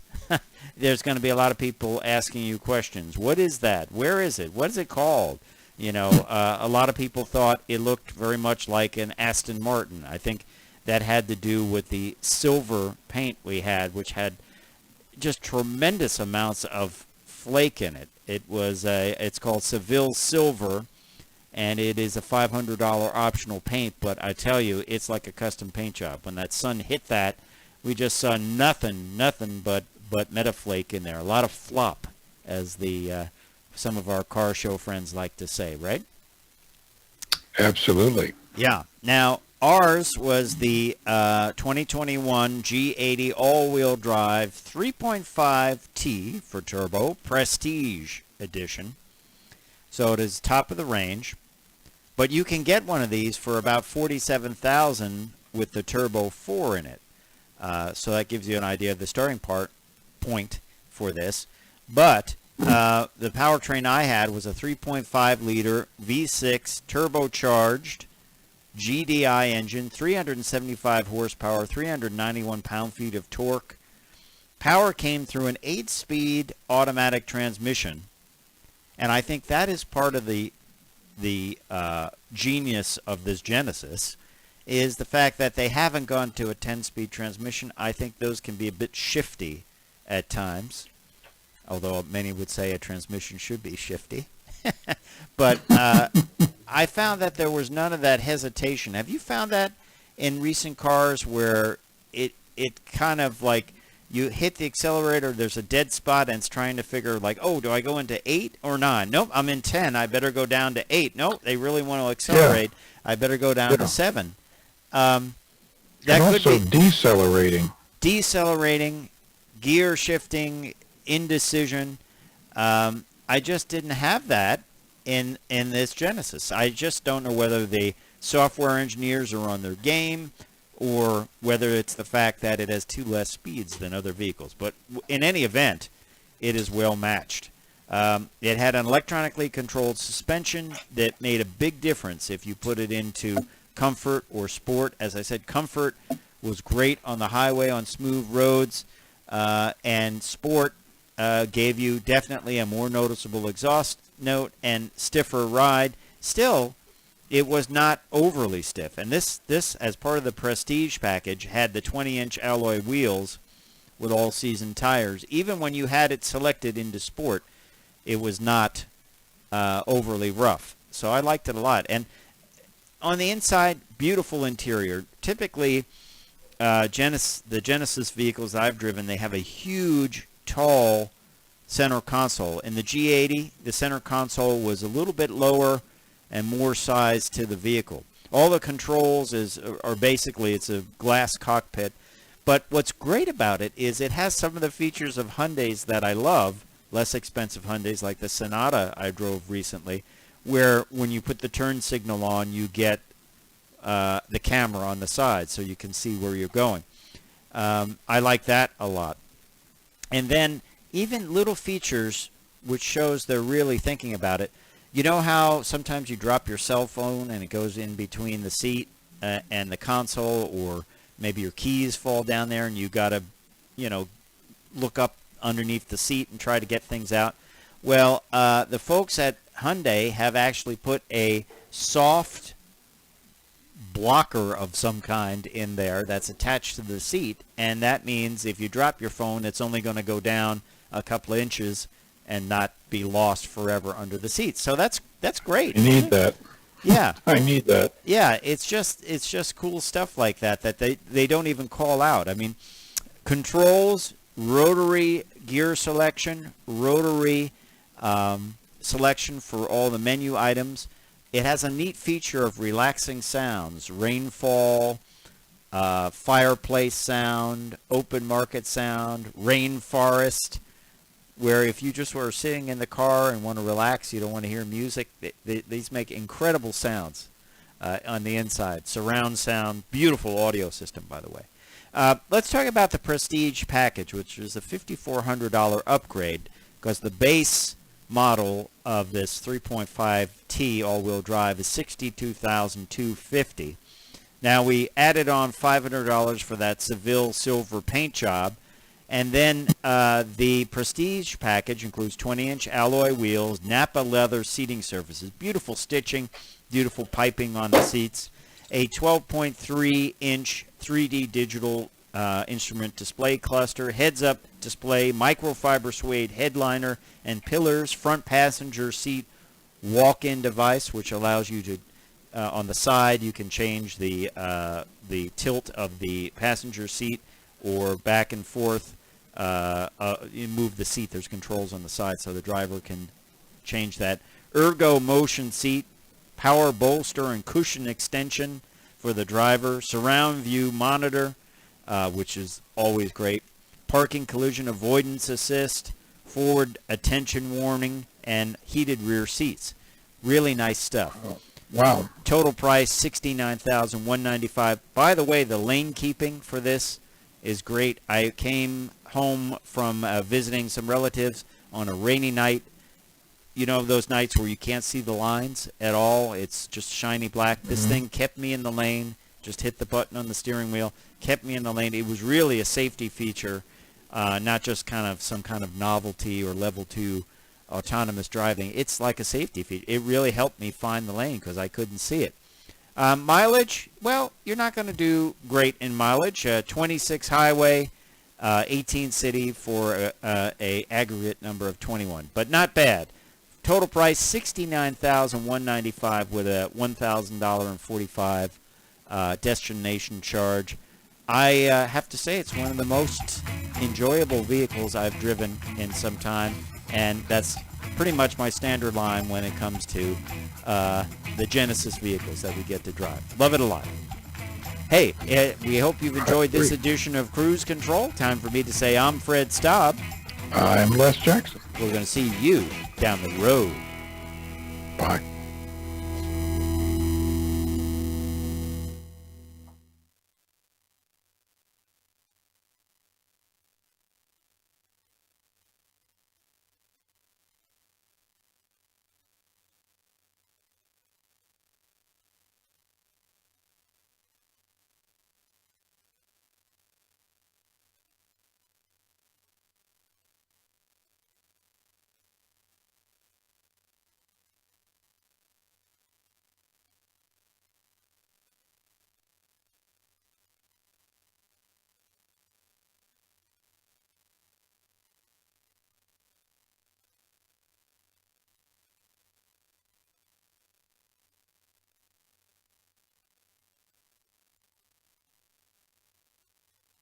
there's going to be a lot of people asking you questions. What is that? Where is it? What is it called? You know, a lot of people thought it looked very much like an Aston Martin. I think that had to do with the silver paint we had, which had just tremendous amounts of flake in it. It's called Seville Silver, and it is a $500 optional paint, but I tell you, it's like a custom paint job. When that sun hit that, we just saw nothing but Metaflake in there. A lot of flop, as some of our car show friends like to say, right? Absolutely. Yeah. Now, ours was the 2021 G80 all-wheel drive 3.5T for turbo Prestige edition. So it is top of the range. But you can get one of these for about $47,000 with the Turbo 4 in it. So that gives you an idea of the starting point for this. But the powertrain I had was a 3.5-liter V6 turbocharged GDI engine, 375 horsepower, 391 pound-feet of torque. Power came through an 8-speed automatic transmission, and I think that is part of the genius of this Genesis, is the fact that they haven't gone to a 10-speed transmission. I think those can be a bit shifty at times, although many would say a transmission should be shifty. But I found that there was none of that hesitation. Have you found that in recent cars where it kind of like you hit the accelerator, there's a dead spot, and it's trying to figure like, oh, do I go into 8 or 9? Nope, I'm in 10. I better go down to 8. Nope, they really want to accelerate. I better go down to 7. That and could also be decelerating, gear shifting, indecision. I just didn't have that in this Genesis. I just don't know whether the software engineers are on their game or whether it's the fact that it has 2 less speeds than other vehicles. But in any event, it is well matched. It had an electronically controlled suspension that made a big difference if you put it into comfort or sport. As I said, comfort was great on the highway on smooth roads, and sport gave you definitely a more noticeable exhaust note and stiffer ride. Still, it was not overly stiff. And this, as part of the Prestige package, had the 20-inch alloy wheels with all-season tires. Even when you had it selected into sport, it was not overly rough. So I liked it a lot. And on the inside, beautiful interior. Typically, the Genesis vehicles I've driven, they have a huge, tall center console. In the G80, the center console was a little bit lower and more size to the vehicle. All the controls are basically, it's a glass cockpit. But what's great about it is it has some of the features of Hyundais that I love, less expensive Hyundais like the Sonata I drove recently, where when you put the turn signal on, you get the camera on the side so you can see where you're going. I like that a lot. And then even little features which shows they're really thinking about it. You know how sometimes you drop your cell phone and it goes in between the seat and the console, or maybe your keys fall down there and you got to, look up underneath the seat and try to get things out? Well, the folks at Hyundai have actually put a soft blocker of some kind in there that's attached to the seat, and that means if you drop your phone, it's only going to go down a couple of inches and not be lost forever under the seat. So that's great. I need that. Yeah. I need that. Yeah, it's just cool stuff like that they don't even call out. I mean, controls, rotary gear selection, rotary selection for all the menu items. It has a neat feature of relaxing sounds, rainfall, fireplace sound, open market sound, rainforest, where if you just were sitting in the car and want to relax, you don't want to hear music, these make incredible sounds on the inside. Surround sound, beautiful audio system, by the way. Let's talk about the Prestige package, which is a $5,400 upgrade, because the base model of this 3.5T all-wheel drive is $62,250. Now, we added on $500 for that Seville silver paint job, and then the Prestige package includes 20-inch alloy wheels, Napa leather seating surfaces, beautiful stitching, beautiful piping on the seats, a 12.3-inch 3D digital instrument display cluster, heads-up display, microfiber suede headliner and pillars, front passenger seat walk-in device, which allows you to, on the side, you can change the tilt of the passenger seat or back and forth. You move the seat. There's controls on the side so the driver can change that. Ergo motion seat, power bolster and cushion extension for the driver, surround view monitor, which is always great, parking collision avoidance assist, forward attention warning, and heated rear seats. Really nice stuff. Wow. Total price $69,195. By the way, the lane keeping for this is great. I came home from visiting some relatives on a rainy night. You know those nights where you can't see the lines at all? It's just shiny black. This thing kept me in the lane, just hit the button on the steering wheel, kept me in the lane. It was really a safety feature, not just kind of some kind of novelty or level 2 autonomous driving. It's like a safety feature. It really helped me find the lane because I couldn't see it. Mileage, well, you're not going to do great in mileage. 26 highway, 18 city for a aggregate number of 21, but not bad. Total price $69,195 with a $1,045 destination charge. I have to say it's one of the most enjoyable vehicles I've driven in some time, and that's pretty much my standard line when it comes to the Genesis vehicles that we get to drive. Love it a lot. Hey, we hope you've enjoyed this edition of Cruise Control. Time for me to say I'm Fred Staub. I'm Les Jackson. We're going to see you down the road. Bye.